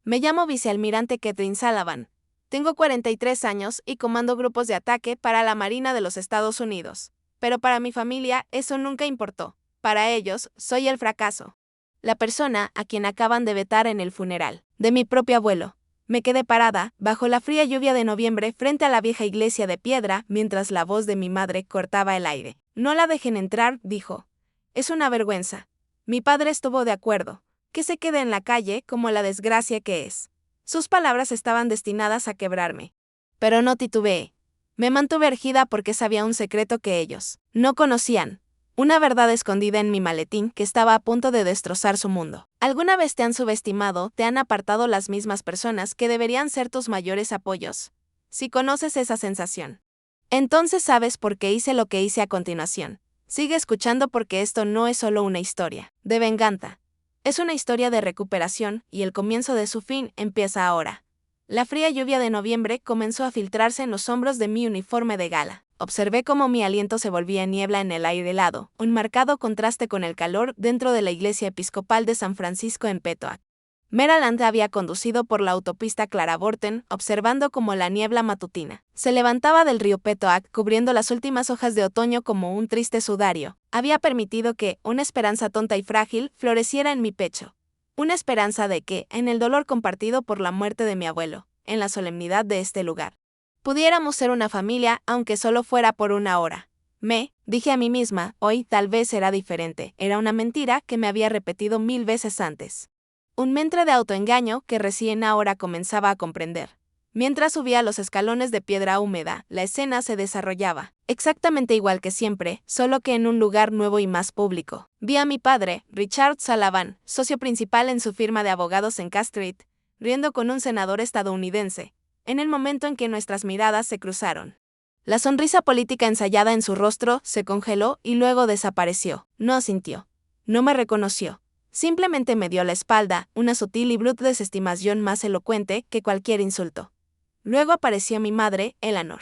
Me llamo vicealmirante Catherine Sullivan. Tengo 43 años y comando grupos de ataque para la Marina de los Estados Unidos. Pero para mi familia eso nunca importó. Para ellos, soy el fracaso. La persona a quien acaban de vetar en el funeral de mi propio abuelo. Me quedé parada, bajo la fría lluvia de noviembre, frente a la vieja iglesia de piedra, mientras la voz de mi madre cortaba el aire. No la dejen entrar, dijo. Es una vergüenza. Mi padre estuvo de acuerdo. Que se quede en la calle como la desgracia que es. Sus palabras estaban destinadas a quebrarme. Pero no titubeé. Me mantuve erguida porque sabía un secreto que ellos no conocían. Una verdad escondida en mi maletín que estaba a punto de destrozar su mundo. ¿Alguna vez te han subestimado, te han apartado las mismas personas que deberían ser tus mayores apoyos? Si conoces esa sensación, entonces sabes por qué hice lo que hice a continuación. Sigue escuchando porque esto no es solo una historia de venganza. Es una historia de recuperación y el comienzo de su fin empieza ahora. La fría lluvia de noviembre comenzó a filtrarse en los hombros de mi uniforme de gala. Observé cómo mi aliento se volvía niebla en el aire helado, un marcado contraste con el calor dentro de la iglesia episcopal de San Francisco en Petoa. Maryland había conducido por la autopista Claraborten, observando cómo la niebla matutina se levantaba del río Petoac, cubriendo las últimas hojas de otoño como un triste sudario. Había permitido que una esperanza tonta y frágil floreciera en mi pecho. Una esperanza de que, en el dolor compartido por la muerte de mi abuelo, en la solemnidad de este lugar, pudiéramos ser una familia, aunque solo fuera por una hora. Dije a mí misma, hoy tal vez será diferente. Era una mentira que me había repetido 1000 veces antes. Un mentre de autoengaño que recién ahora comenzaba a comprender. Mientras subía los escalones de piedra húmeda, la escena se desarrollaba, exactamente igual que siempre, solo que en un lugar nuevo y más público. Vi a mi padre, Richard Sullivan, socio principal en su firma de abogados en K Street, riendo con un senador estadounidense, en el momento en que nuestras miradas se cruzaron. La sonrisa política ensayada en su rostro se congeló y luego desapareció. No asintió. No me reconoció. Simplemente me dio la espalda, una sutil y bruta desestimación más elocuente que cualquier insulto. Luego apareció mi madre, Eleanor,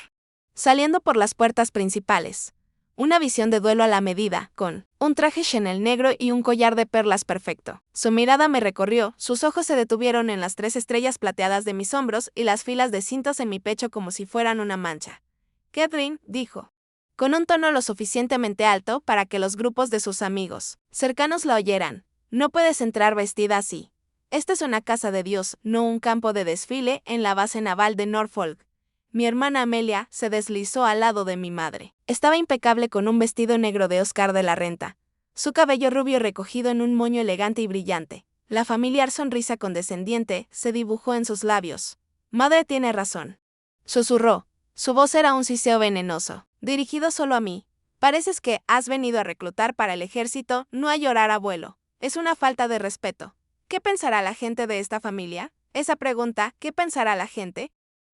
saliendo por las puertas principales. Una visión de duelo a la medida, con un traje Chanel negro y un collar de perlas perfecto. Su mirada me recorrió, sus ojos se detuvieron en las 3 estrellas plateadas de mis hombros y las filas de cintos en mi pecho como si fueran una mancha. Catherine, dijo, con un tono lo suficientemente alto para que los grupos de sus amigos cercanos la oyeran. No puedes entrar vestida así. Esta es una casa de Dios, no un campo de desfile en la base naval de Norfolk. Mi hermana Amelia se deslizó al lado de mi madre. Estaba impecable con un vestido negro de Oscar de la Renta. Su cabello rubio recogido en un moño elegante y brillante. La familiar sonrisa condescendiente se dibujó en sus labios. Madre tiene razón. Susurró. Su voz era un siseo venenoso, dirigido solo a mí. Pareces que has venido a reclutar para el ejército, no a llorar, abuelo. Es una falta de respeto. ¿Qué pensará la gente de esta familia? Esa pregunta, ¿qué pensará la gente?,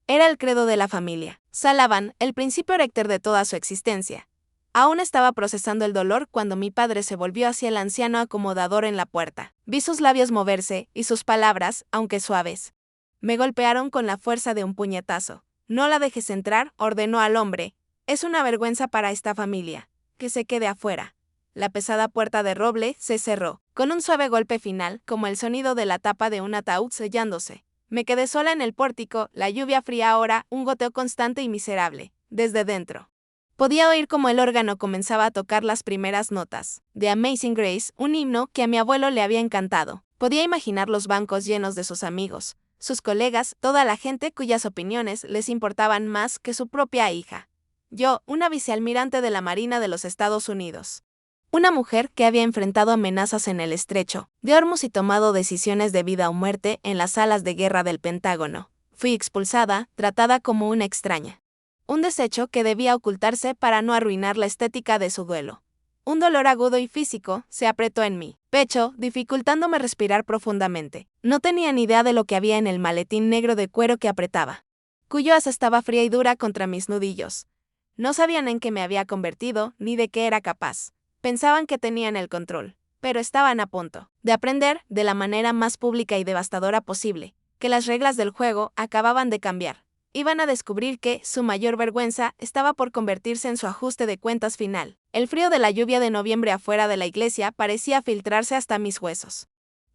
era el credo de la familia. Sullivan, el principio rector de toda su existencia. Aún estaba procesando el dolor cuando mi padre se volvió hacia el anciano acomodador en la puerta. Vi sus labios moverse y sus palabras, aunque suaves, me golpearon con la fuerza de un puñetazo. No la dejes entrar, ordenó al hombre. Es una vergüenza para esta familia. Que se quede afuera. La pesada puerta de roble se cerró, con un suave golpe final, como el sonido de la tapa de un ataúd sellándose. Me quedé sola en el pórtico, la lluvia fría ahora, un goteo constante y miserable, desde dentro. Podía oír cómo el órgano comenzaba a tocar las primeras notas de Amazing Grace, un himno que a mi abuelo le había encantado. Podía imaginar los bancos llenos de sus amigos, sus colegas, toda la gente cuyas opiniones les importaban más que su propia hija. Yo, una vicealmirante de la Marina de los Estados Unidos. Una mujer que había enfrentado amenazas en el estrecho de Hormuz y tomado decisiones de vida o muerte en las salas de guerra del Pentágono. Fui expulsada, tratada como una extraña. Un desecho que debía ocultarse para no arruinar la estética de su duelo. Un dolor agudo y físico se apretó en mi pecho, dificultándome respirar profundamente. No tenía ni idea de lo que había en el maletín negro de cuero que apretaba, cuyo asa estaba fría y dura contra mis nudillos. No sabían en qué me había convertido, ni de qué era capaz. Pensaban que tenían el control, pero estaban a punto de aprender, de la manera más pública y devastadora posible, que las reglas del juego acababan de cambiar. Iban a descubrir que su mayor vergüenza estaba por convertirse en su ajuste de cuentas final. El frío de la lluvia de noviembre afuera de la iglesia parecía filtrarse hasta mis huesos.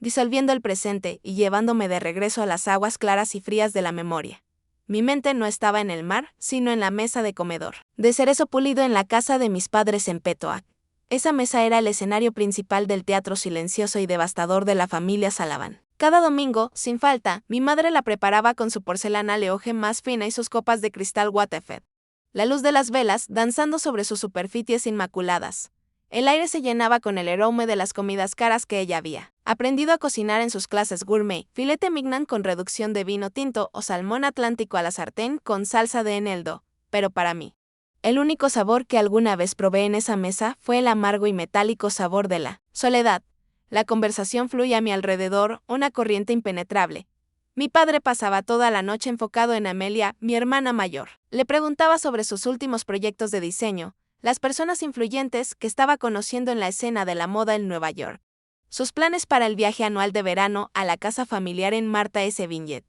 disolviendo el presente y llevándome de regreso a las aguas claras y frías de la memoria. Mi mente no estaba en el mar, sino en la mesa de comedor, de cerezo pulido en la casa de mis padres en Petoac. Esa mesa era el escenario principal del teatro silencioso y devastador de la familia Sullivan. Cada domingo, sin falta, mi madre la preparaba con su porcelana Leoge más fina y sus copas de cristal Waterford. La luz de las velas danzando sobre sus superficies inmaculadas. El aire se llenaba con el aroma de las comidas caras que ella había aprendido a cocinar en sus clases gourmet, filete mignon con reducción de vino tinto o salmón atlántico a la sartén con salsa de eneldo, pero para mí, el único sabor que alguna vez probé en esa mesa fue el amargo y metálico sabor de la soledad. La conversación fluía a mi alrededor, una corriente impenetrable. Mi padre pasaba toda la noche enfocado en Amelia, mi hermana mayor. Le preguntaba sobre sus últimos proyectos de diseño, las personas influyentes que estaba conociendo en la escena de la moda en Nueva York, sus planes para el viaje anual de verano a la casa familiar en Martha S. Vineyard.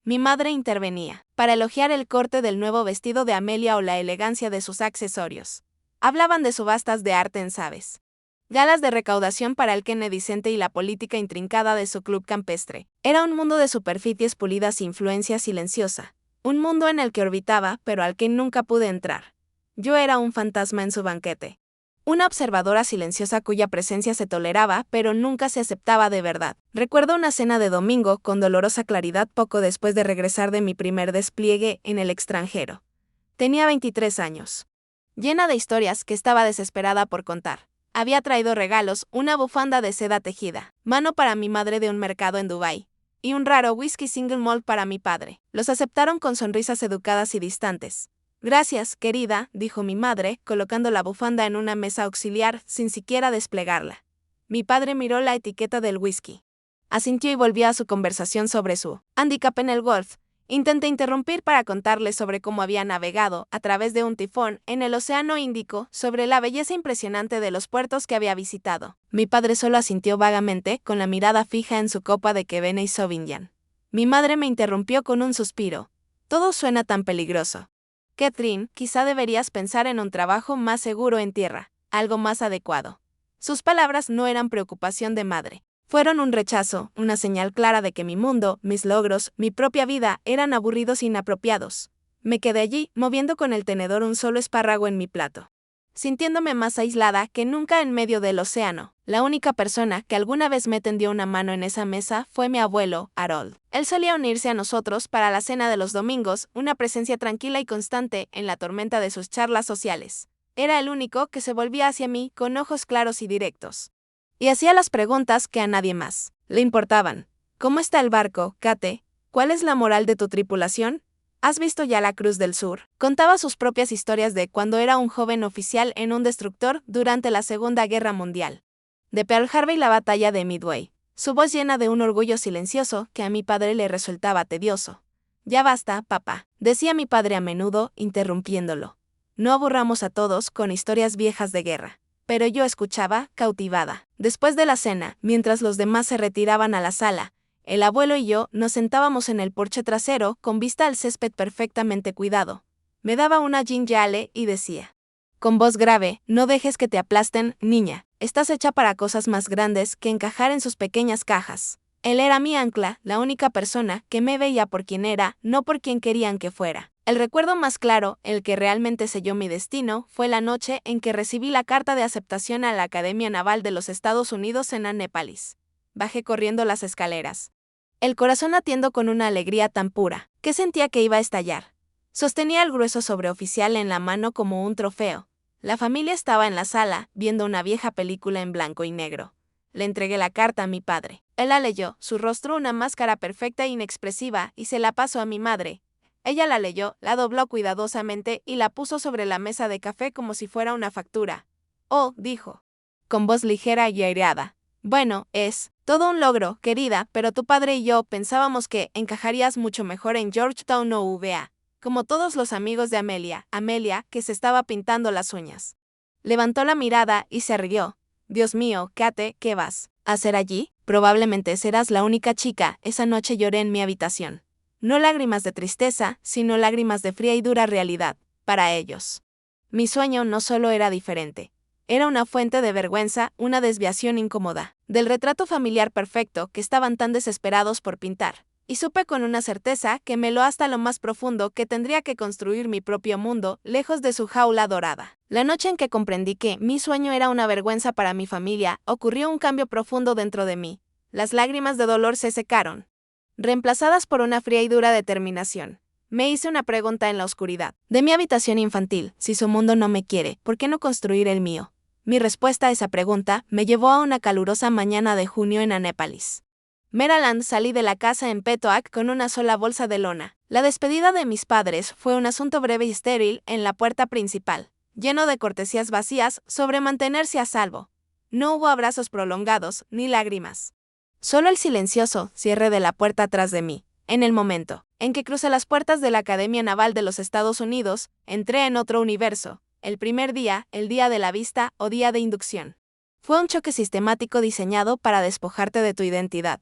Mi madre intervenía, para elogiar el corte del nuevo vestido de Amelia o la elegancia de sus accesorios. Hablaban de subastas de arte en Sabes, galas de recaudación para el Kennedy Center y la política intrincada de su club campestre. Era un mundo de superficies pulidas e influencia silenciosa, un mundo en el que orbitaba, pero al que nunca pude entrar. Yo era un fantasma en su banquete. Una observadora silenciosa cuya presencia se toleraba, pero nunca se aceptaba de verdad. Recuerdo una cena de domingo con dolorosa claridad poco después de regresar de mi primer despliegue en el extranjero. Tenía 23 años. Llena de historias que estaba desesperada por contar. Había traído regalos, una bufanda de seda tejida, mano para mi madre de un mercado en Dubái, y un raro whisky single malt para mi padre. Los aceptaron con sonrisas educadas y distantes. Gracias, querida, dijo mi madre, colocando la bufanda en una mesa auxiliar sin siquiera desplegarla. Mi padre miró la etiqueta del whisky. Asintió y volvió a su conversación sobre su handicap en el golf. Intenté interrumpir para contarle sobre cómo había navegado, a través de un tifón, en el Océano Índico, sobre la belleza impresionante de los puertos que había visitado. Mi padre solo asintió vagamente, con la mirada fija en su copa de Cabernet Sauvignon. Mi madre me interrumpió con un suspiro. Todo suena tan peligroso. Catherine, quizá deberías pensar en un trabajo más seguro en tierra, algo más adecuado. Sus palabras no eran preocupación de madre. Fueron un rechazo, una señal clara de que mi mundo, mis logros, mi propia vida eran aburridos e inapropiados. Me quedé allí, moviendo con el tenedor un solo espárrago en mi plato, sintiéndome más aislada que nunca en medio del océano. La única persona que alguna vez me tendió una mano en esa mesa fue mi abuelo, Harold. Él solía unirse a nosotros para la cena de los domingos, una presencia tranquila y constante en la tormenta de sus charlas sociales. Era el único que se volvía hacia mí con ojos claros y directos. Y hacía las preguntas que a nadie más le importaban. ¿Cómo está el barco, Kate? ¿Cuál es la moral de tu tripulación? ¿Has visto ya la Cruz del Sur? Contaba sus propias historias de cuando era un joven oficial en un destructor durante la Segunda Guerra Mundial, de Pearl Harbor y la batalla de Midway, su voz llena de un orgullo silencioso que a mi padre le resultaba tedioso. Ya basta, papá, decía mi padre a menudo, interrumpiéndolo. No aburramos a todos con historias viejas de guerra. Pero yo escuchaba, cautivada. Después de la cena, mientras los demás se retiraban a la sala, el abuelo y yo nos sentábamos en el porche trasero con vista al césped perfectamente cuidado. Me daba una ginger ale y decía, con voz grave, no dejes que te aplasten, niña, estás hecha para cosas más grandes que encajar en sus pequeñas cajas. Él era mi ancla, la única persona que me veía por quien era, no por quien querían que fuera. El recuerdo más claro, el que realmente selló mi destino, fue la noche en que recibí la carta de aceptación a la Academia Naval de los Estados Unidos en Annapolis. Bajé corriendo las escaleras, el corazón latiendo con una alegría tan pura, que sentía que iba a estallar. Sostenía el grueso sobreoficial en la mano como un trofeo. La familia estaba en la sala, viendo una vieja película en blanco y negro. Le entregué la carta a mi padre. Él la leyó, su rostro una máscara perfecta e inexpresiva, y se la pasó a mi madre. Ella la leyó, la dobló cuidadosamente y la puso sobre la mesa de café como si fuera una factura. Oh, dijo, con voz ligera y aireada. Bueno, es todo un logro, querida, pero tu padre y yo pensábamos que encajarías mucho mejor en Georgetown o UVA, como todos los amigos de Amelia, que se estaba pintando las uñas. Levantó la mirada y se rió. Dios mío, Kate, ¿qué vas a hacer allí? Probablemente serás la única chica. Esa noche lloré en mi habitación. No lágrimas de tristeza, sino lágrimas de fría y dura realidad, para ellos. Mi sueño no solo era diferente. Era una fuente de vergüenza, una desviación incómoda, del retrato familiar perfecto que estaban tan desesperados por pintar. Y supe con una certeza que me lo hasta lo más profundo que tendría que construir mi propio mundo, lejos de su jaula dorada. La noche en que comprendí que mi sueño era una vergüenza para mi familia, ocurrió un cambio profundo dentro de mí. Las lágrimas de dolor se secaron, reemplazadas por una fría y dura determinación. Me hice una pregunta en la oscuridad. De mi habitación infantil, si su mundo no me quiere, ¿por qué no construir el mío? Mi respuesta a esa pregunta me llevó a una calurosa mañana de junio en Annapolis, Maryland. Salí de la casa en Petoac con una sola bolsa de lona. La despedida de mis padres fue un asunto breve y estéril en la puerta principal, lleno de cortesías vacías sobre mantenerse a salvo. No hubo abrazos prolongados, ni lágrimas. Solo el silencioso cierre de la puerta tras de mí. En el momento en que crucé las puertas de la Academia Naval de los Estados Unidos, entré en otro universo. El primer día, el día de la vista o día de inducción. Fue un choque sistemático diseñado para despojarte de tu identidad.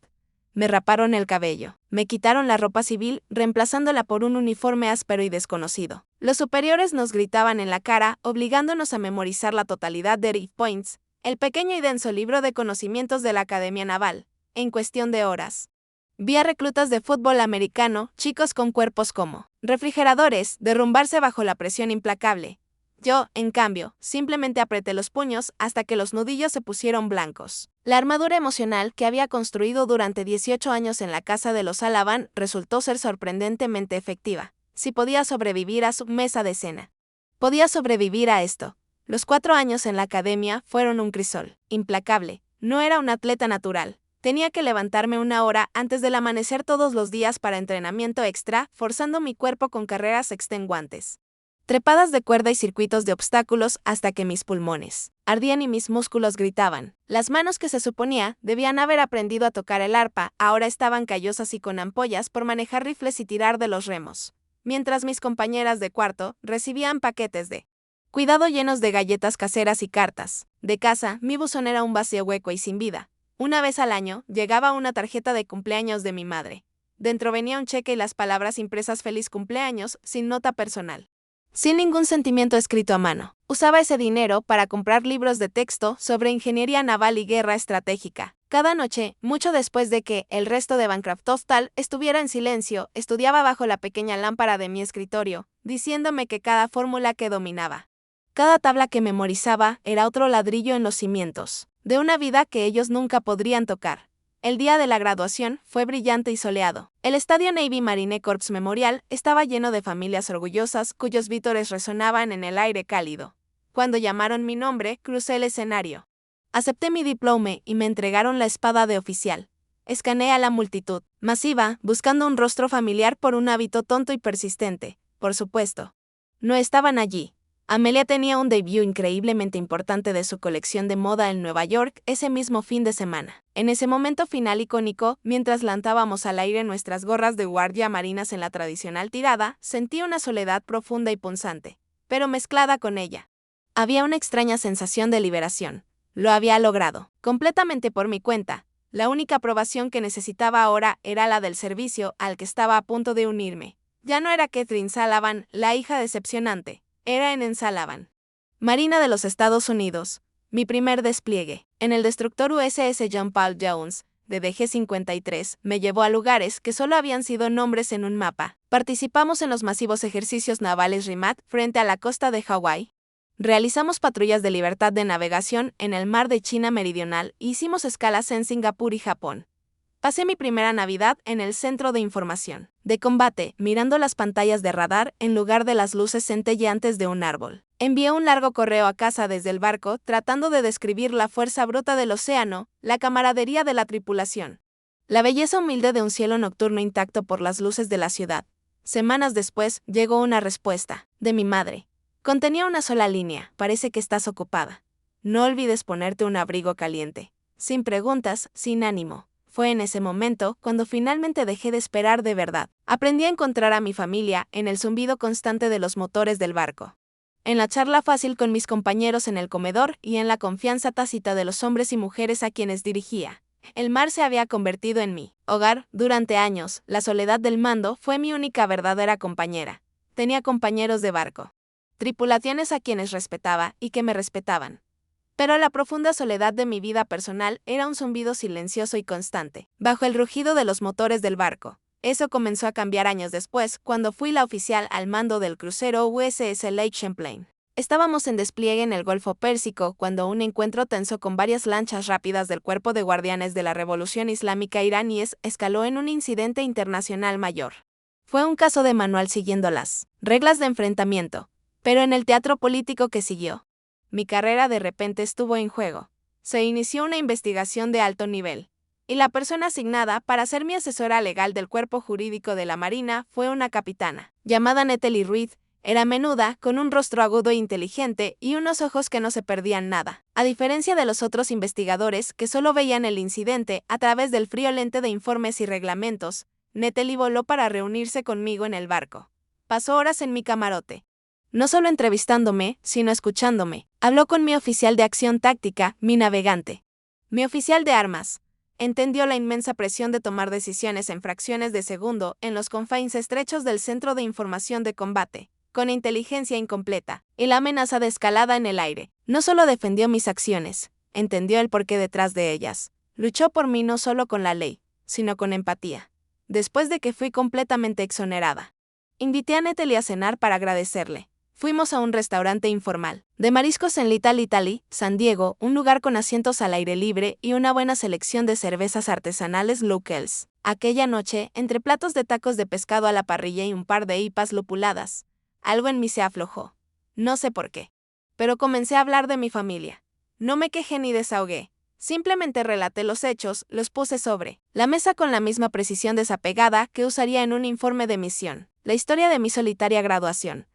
Me raparon el cabello, me quitaron la ropa civil, reemplazándola por un uniforme áspero y desconocido. Los superiores nos gritaban en la cara, obligándonos a memorizar la totalidad de 8 Points, el pequeño y denso libro de conocimientos de la Academia Naval, en cuestión de horas. Vi a reclutas de fútbol americano, chicos con cuerpos como refrigeradores, derrumbarse bajo la presión implacable. Yo, en cambio, simplemente apreté los puños hasta que los nudillos se pusieron blancos. La armadura emocional que había construido durante 18 años en la casa de los Sullivan resultó ser sorprendentemente efectiva. Si podía sobrevivir a su mesa de cena, podía sobrevivir a esto. Los 4 años en la academia fueron un crisol implacable. No era un atleta natural. Tenía que levantarme 1 hora antes del amanecer todos los días para entrenamiento extra, forzando mi cuerpo con carreras extenuantes, trepadas de cuerda y circuitos de obstáculos hasta que mis pulmones ardían y mis músculos gritaban. Las manos que se suponía debían haber aprendido a tocar el arpa ahora estaban callosas y con ampollas por manejar rifles y tirar de los remos, mientras mis compañeras de cuarto recibían paquetes de cuidado llenos de galletas caseras y cartas. De casa, mi buzón era un vacío hueco y sin vida. Una vez al año, llegaba una tarjeta de cumpleaños de mi madre. Dentro venía un cheque y las palabras impresas feliz cumpleaños, sin nota personal, sin ningún sentimiento escrito a mano. Usaba ese dinero para comprar libros de texto sobre ingeniería naval y guerra estratégica. Cada noche, mucho después de que el resto de Bancroft Hostal estuviera en silencio, estudiaba bajo la pequeña lámpara de mi escritorio, diciéndome que cada fórmula que dominaba, cada tabla que memorizaba, era otro ladrillo en los cimientos de una vida que ellos nunca podrían tocar. El día de la graduación fue brillante y soleado. El estadio Navy Marine Corps Memorial estaba lleno de familias orgullosas cuyos vítores resonaban en el aire cálido. Cuando llamaron mi nombre, crucé el escenario. Acepté mi diploma y me entregaron la espada de oficial. Escaneé a la multitud, masiva, buscando un rostro familiar por un hábito tonto y persistente. Por supuesto, no estaban allí. Amelia tenía un debut increíblemente importante de su colección de moda en Nueva York ese mismo fin de semana. En ese momento final icónico, mientras lanzábamos al aire nuestras gorras de guardia marinas en la tradicional tirada, sentí una soledad profunda y punzante, pero mezclada con ella había una extraña sensación de liberación. Lo había logrado, completamente por mi cuenta. La única aprobación que necesitaba ahora era la del servicio al que estaba a punto de unirme. Ya no era Catherine Sullivan, la hija decepcionante. Era en Sullivan, Marina de los Estados Unidos. Mi primer despliegue en el destructor USS John Paul Jones, de DG-53, me llevó a lugares que solo habían sido nombres en un mapa. Participamos en los masivos ejercicios navales RIMAT frente a la costa de Hawái. Realizamos patrullas de libertad de navegación en el mar de China Meridional e hicimos escalas en Singapur y Japón. Pasé mi primera Navidad en el centro de información de combate, mirando las pantallas de radar en lugar de las luces centelleantes de un árbol. Envié un largo correo a casa desde el barco, tratando de describir la fuerza bruta del océano, la camaradería de la tripulación, la belleza humilde de un cielo nocturno intacto por las luces de la ciudad. Semanas después, llegó una respuesta, de mi madre. Contenía una sola línea: parece que estás ocupada. No olvides ponerte un abrigo caliente. Sin preguntas, sin ánimo. Fue en ese momento cuando finalmente dejé de esperar de verdad. Aprendí a encontrar a mi familia en el zumbido constante de los motores del barco, en la charla fácil con mis compañeros en el comedor y en la confianza tácita de los hombres y mujeres a quienes dirigía. El mar se había convertido en mi hogar. Durante años, la soledad del mando fue mi única verdadera compañera. Tenía compañeros de barco, tripulaciones a quienes respetaba y que me respetaban. Pero la profunda soledad de mi vida personal era un zumbido silencioso y constante, bajo el rugido de los motores del barco. Eso comenzó a cambiar años después, cuando fui la oficial al mando del crucero USS Lake Champlain. Estábamos en despliegue en el Golfo Pérsico cuando un encuentro tenso con varias lanchas rápidas del Cuerpo de Guardianes de la Revolución Islámica iraníes escaló en un incidente internacional mayor. Fue un caso de manual siguiendo las reglas de enfrentamiento, pero en el teatro político que siguió, mi carrera de repente estuvo en juego. Se inició una investigación de alto nivel, y la persona asignada para ser mi asesora legal del cuerpo jurídico de la Marina fue una capitana, llamada Natalie Reed. Era menuda, con un rostro agudo e inteligente y unos ojos que no se perdían nada. A diferencia de los otros investigadores que solo veían el incidente a través del frío lente de informes y reglamentos, Natalie voló para reunirse conmigo en el barco. Pasó horas en mi camarote, no solo entrevistándome, sino escuchándome. Habló con mi oficial de acción táctica, mi navegante. Mi oficial de armas. Entendió la inmensa presión de tomar decisiones en fracciones de segundo en los confines estrechos del Centro de Información de Combate, con inteligencia incompleta, y la amenaza de escalada en el aire. No solo defendió mis acciones, entendió el porqué detrás de ellas. Luchó por mí no solo con la ley, sino con empatía. Después de que fui completamente exonerada, invité a Natalie a cenar para agradecerle. Fuimos a un restaurante informal, de mariscos en Little Italy, San Diego, un lugar con asientos al aire libre y una buena selección de cervezas artesanales locales. Aquella noche, entre platos de tacos de pescado a la parrilla y un par de IPAs lupuladas, algo en mí se aflojó. No sé por qué. Pero comencé a hablar de mi familia. No me quejé ni desahogué. Simplemente relaté los hechos, los puse sobre la mesa con la misma precisión desapegada que usaría en un informe de misión. La historia de mi solitaria graduación.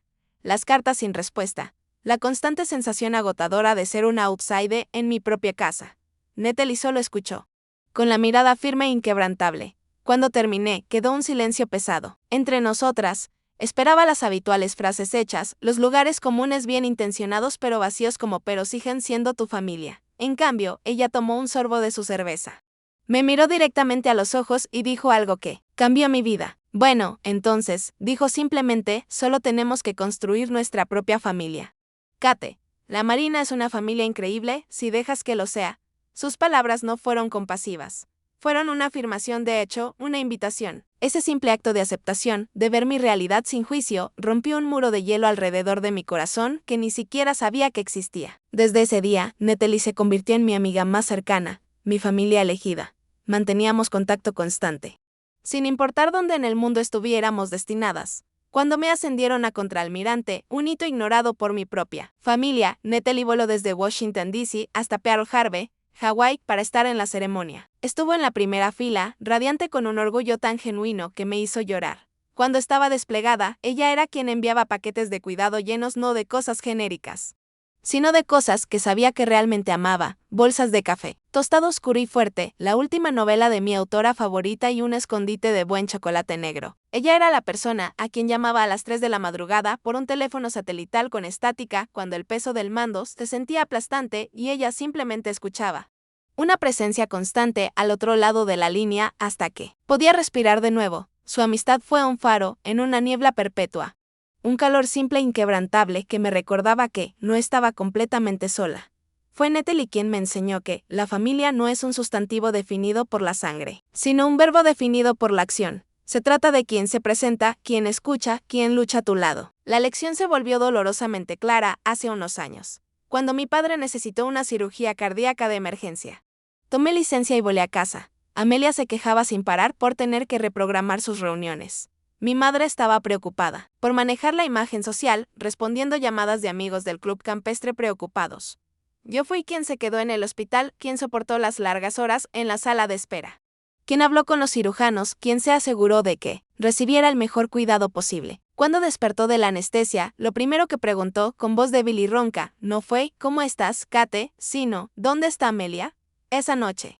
Las cartas sin respuesta. La constante sensación agotadora de ser una outsider en mi propia casa. Natalie solo escuchó, con la mirada firme e inquebrantable. Cuando terminé, quedó un silencio pesado. Entre nosotras, esperaba las habituales frases hechas, los lugares comunes bien intencionados pero vacíos como pero siguen siendo tu familia. En cambio, ella tomó un sorbo de su cerveza. Me miró directamente a los ojos y dijo algo que cambió mi vida. Bueno, entonces, dijo simplemente, solo tenemos que construir nuestra propia familia. Kate, la Marina es una familia increíble, si dejas que lo sea. Sus palabras no fueron compasivas. Fueron una afirmación de hecho, una invitación. Ese simple acto de aceptación, de ver mi realidad sin juicio, rompió un muro de hielo alrededor de mi corazón que ni siquiera sabía que existía. Desde ese día, Natalie se convirtió en mi amiga más cercana, mi familia elegida. Manteníamos contacto constante, sin importar dónde en el mundo estuviéramos destinadas. Cuando me ascendieron a contraalmirante, un hito ignorado por mi propia familia, Natalie voló desde Washington, D.C. hasta Pearl Harbor, Hawái, para estar en la ceremonia. Estuvo en la primera fila, radiante con un orgullo tan genuino que me hizo llorar. Cuando estaba desplegada, ella era quien enviaba paquetes de cuidado llenos no de cosas genéricas, sino de cosas que sabía que realmente amaba, bolsas de café, tostado oscuro y fuerte, la última novela de mi autora favorita y un escondite de buen chocolate negro. Ella era la persona a quien llamaba a las 3 de la madrugada por un teléfono satelital con estática cuando el peso del mando se sentía aplastante y ella simplemente escuchaba. Una presencia constante al otro lado de la línea hasta que podía respirar de nuevo. Su amistad fue un faro en una niebla perpetua. Un calor simple e inquebrantable que me recordaba que no estaba completamente sola. Fue Natalie quien me enseñó que la familia no es un sustantivo definido por la sangre, sino un verbo definido por la acción. Se trata de quien se presenta, quien escucha, quien lucha a tu lado. La lección se volvió dolorosamente clara hace unos años, cuando mi padre necesitó una cirugía cardíaca de emergencia. Tomé licencia y volé a casa. Amelia se quejaba sin parar por tener que reprogramar sus reuniones. Mi madre estaba preocupada por manejar la imagen social, respondiendo llamadas de amigos del club campestre preocupados. Yo fui quien se quedó en el hospital, quien soportó las largas horas en la sala de espera, quien habló con los cirujanos, quien se aseguró de que recibiera el mejor cuidado posible. Cuando despertó de la anestesia, lo primero que preguntó, con voz débil y ronca, no fue «¿Cómo estás, Kate?», sino «¿Dónde está Amelia?». Esa noche,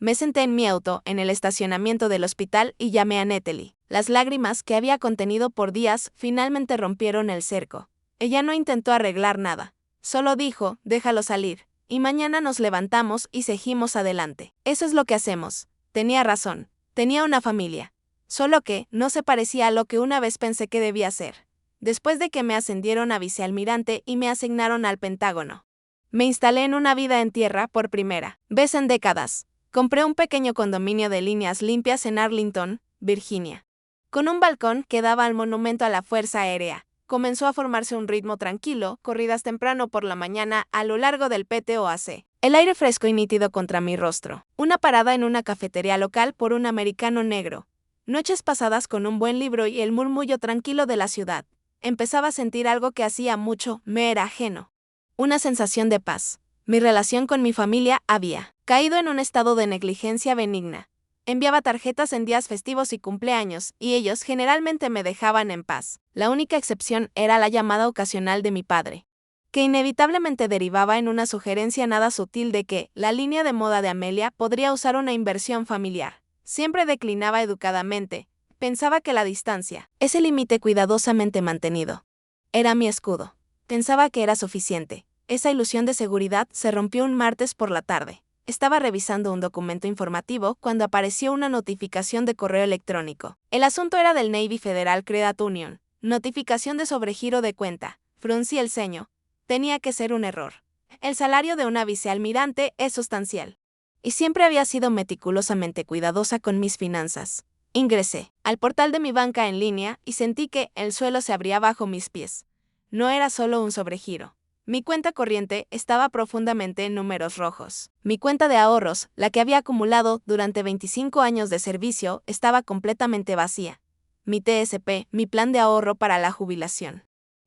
me senté en mi auto en el estacionamiento del hospital y llamé a Natalie. Las lágrimas que había contenido por días finalmente rompieron el cerco. Ella no intentó arreglar nada. Solo dijo, déjalo salir, y mañana nos levantamos y seguimos adelante. Eso es lo que hacemos. Tenía razón. Tenía una familia. Solo que no se parecía a lo que una vez pensé que debía ser. Después de que me ascendieron a vicealmirante y me asignaron al Pentágono, Me instalé en una vida en tierra por primera vez en décadas. Compré un pequeño condominio de líneas limpias en Arlington, Virginia. Con un balcón que daba al monumento a la Fuerza Aérea. Comenzó a formarse un ritmo tranquilo, corridas temprano por la mañana a lo largo del PTOAC. El aire fresco y nítido contra mi rostro. Una parada en una cafetería local por un americano negro. Noches pasadas con un buen libro y el murmullo tranquilo de la ciudad. Empezaba a sentir algo que hacía mucho me era ajeno. Una sensación de paz. Mi relación con mi familia había caído en un estado de negligencia benigna. Enviaba tarjetas en días festivos y cumpleaños, y ellos generalmente me dejaban en paz. La única excepción era la llamada ocasional de mi padre, que inevitablemente derivaba en una sugerencia nada sutil de que la línea de moda de Amelia podría usar una inversión familiar. Siempre declinaba educadamente. Pensaba que la distancia, ese límite cuidadosamente mantenido, era mi escudo. Pensaba que era suficiente. Esa ilusión de seguridad se rompió un martes por la tarde. Estaba revisando un documento informativo cuando apareció una notificación de correo electrónico. El asunto era del Navy Federal Credit Union. Notificación de sobregiro de cuenta. Fruncí el ceño. Tenía que ser un error. El salario de una vicealmirante es sustancial. Y siempre había sido meticulosamente cuidadosa con mis finanzas. Ingresé al portal de mi banca en línea y sentí que el suelo se abría bajo mis pies. No era solo un sobregiro. Mi cuenta corriente estaba profundamente en números rojos. Mi cuenta de ahorros, la que había acumulado durante 25 años de servicio, estaba completamente vacía. Mi TSP, mi plan de ahorro para la jubilación,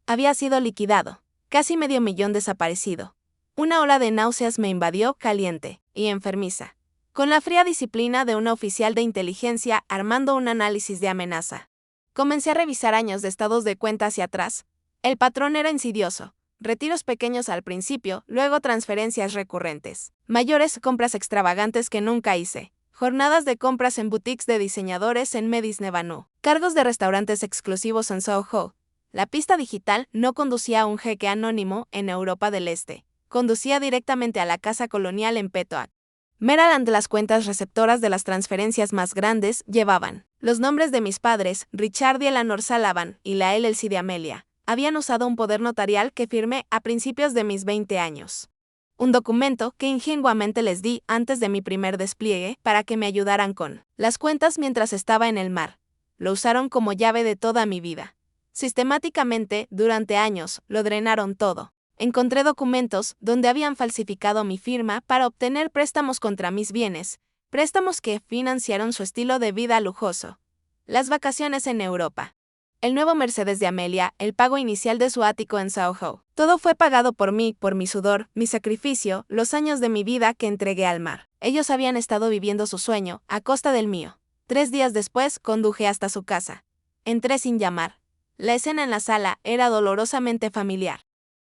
había sido liquidado. Casi $500,000 desaparecido. Una ola de náuseas me invadió, caliente y enfermiza, con la fría disciplina de una oficial de inteligencia armando un análisis de amenaza. Comencé a revisar años de estados de cuenta hacia atrás. El patrón era insidioso. Retiros pequeños al principio, luego transferencias recurrentes. Mayores compras extravagantes que nunca hice. Jornadas de compras en boutiques de diseñadores en Madison Avenue. Cargos de restaurantes exclusivos en Soho. La pista digital no conducía a un jeque anónimo en Europa del Este. Conducía directamente a la casa colonial en Petoak, Maryland. Las cuentas receptoras de las transferencias más grandes llevaban los nombres de mis padres, Richard y Eleanor Sullivan, y la LLC de Amelia. Habían usado un poder notarial que firmé a principios de mis 20 años. Un documento que ingenuamente les di antes de mi primer despliegue para que me ayudaran con las cuentas mientras estaba en el mar. Lo usaron como llave de toda mi vida. Sistemáticamente, durante años, lo drenaron todo. Encontré documentos donde habían falsificado mi firma para obtener préstamos contra mis bienes, préstamos que financiaron su estilo de vida lujoso. Las vacaciones en Europa. El nuevo Mercedes de Amelia, el pago inicial de su ático en Soho. Todo fue pagado por mí, por mi sudor, mi sacrificio, los años de mi vida que entregué al mar. Ellos habían estado viviendo su sueño, a costa del mío. 3 días después, conduje hasta su casa. Entré sin llamar. La escena en la sala era dolorosamente familiar.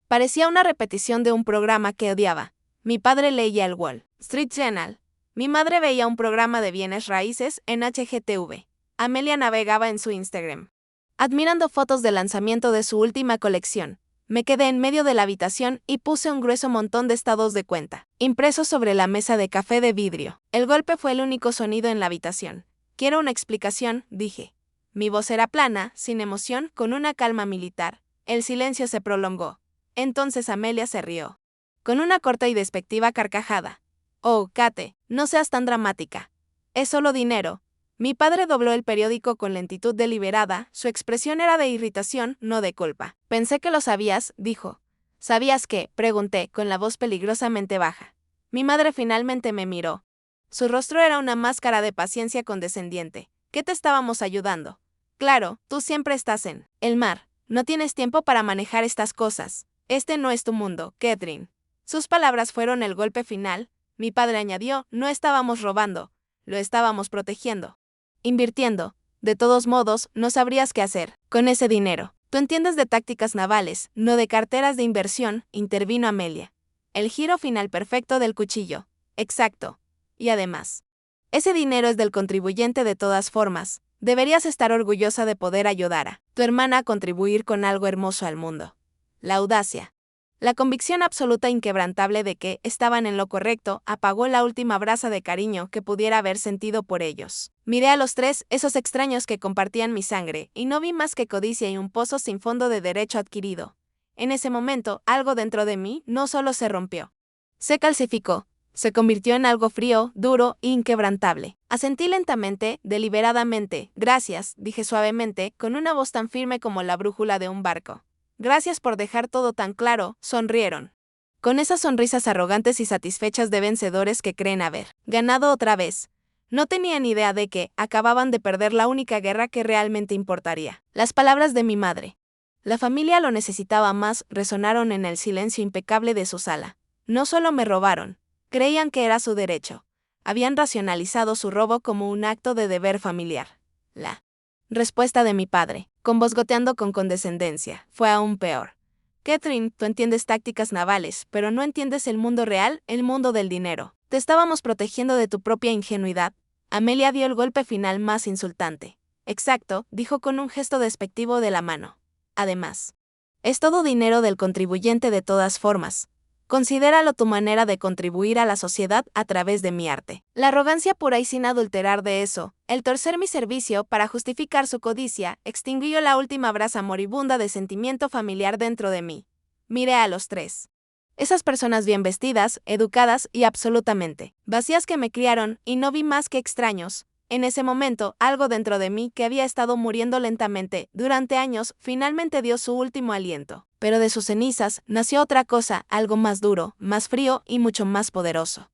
Parecía una repetición de un programa que odiaba. Mi padre leía el Wall Street Journal. Mi madre veía un programa de bienes raíces en HGTV. Amelia navegaba en su Instagram, admirando fotos del lanzamiento de su última colección. Me quedé en medio de la habitación y puse un grueso montón de estados de cuenta, impresos sobre la mesa de café de vidrio. El golpe fue el único sonido en la habitación. Quiero una explicación, dije. Mi voz era plana, sin emoción, con una calma militar. El silencio se prolongó. Entonces Amelia se rió, con una corta y despectiva carcajada. Oh, Kate, no seas tan dramática. Es solo dinero. Mi padre dobló el periódico con lentitud deliberada, su expresión era de irritación, no de culpa. Pensé que lo sabías, dijo. ¿Sabías qué?, pregunté, con la voz peligrosamente baja. Mi madre finalmente me miró. Su rostro era una máscara de paciencia condescendiente. ¿Qué te estábamos ayudando? Claro, tú siempre estás en el mar. No tienes tiempo para manejar estas cosas. Este no es tu mundo, Catherine. Sus palabras fueron el golpe final. Mi padre añadió, no estábamos robando, lo estábamos protegiendo. Invirtiendo. De todos modos, no sabrías qué hacer con ese dinero. Tú entiendes de tácticas navales, no de carteras de inversión, intervino Amelia. El giro final perfecto del cuchillo. Exacto. Y además, ese dinero es del contribuyente de todas formas. Deberías estar orgullosa de poder ayudar a tu hermana a contribuir con algo hermoso al mundo. La audacia. La convicción absoluta e inquebrantable de que estaban en lo correcto apagó la última brasa de cariño que pudiera haber sentido por ellos. Miré a los tres, esos extraños que compartían mi sangre, y no vi más que codicia y un pozo sin fondo de derecho adquirido. En ese momento, algo dentro de mí no solo se rompió, Se calcificó. Se convirtió en algo frío, duro e inquebrantable. Asentí lentamente, deliberadamente. Gracias, dije suavemente, con una voz tan firme como la brújula de un barco. Gracias por dejar todo tan claro, sonrieron. Con esas sonrisas arrogantes y satisfechas de vencedores que creen haber ganado otra vez. No tenían idea de que acababan de perder la única guerra que realmente importaría. Las palabras de mi madre. La familia lo necesitaba más, resonaron en el silencio impecable de su sala. No solo me robaron. Creían que era su derecho. Habían racionalizado su robo como un acto de deber familiar. La respuesta de mi padre, con voz goteando con condescendencia, fue aún peor. Catherine, tú entiendes tácticas navales, pero no entiendes el mundo real, el mundo del dinero. Te estábamos protegiendo de tu propia ingenuidad. Amelia dio el golpe final más insultante. Exacto, dijo con un gesto despectivo de la mano. Además, es todo dinero del contribuyente de todas formas. Considéralo tu manera de contribuir a la sociedad a través de mi arte. La arrogancia pura y sin adulterar de eso, el torcer mi servicio para justificar su codicia, extinguió la última brasa moribunda de sentimiento familiar dentro de mí. Miré a los tres. Esas personas bien vestidas, educadas y absolutamente vacías que me criaron, y no vi más que extraños. En ese momento, algo dentro de mí que había estado muriendo lentamente durante años finalmente dio su último aliento. Pero de sus cenizas nació otra cosa, algo más duro, más frío y mucho más poderoso.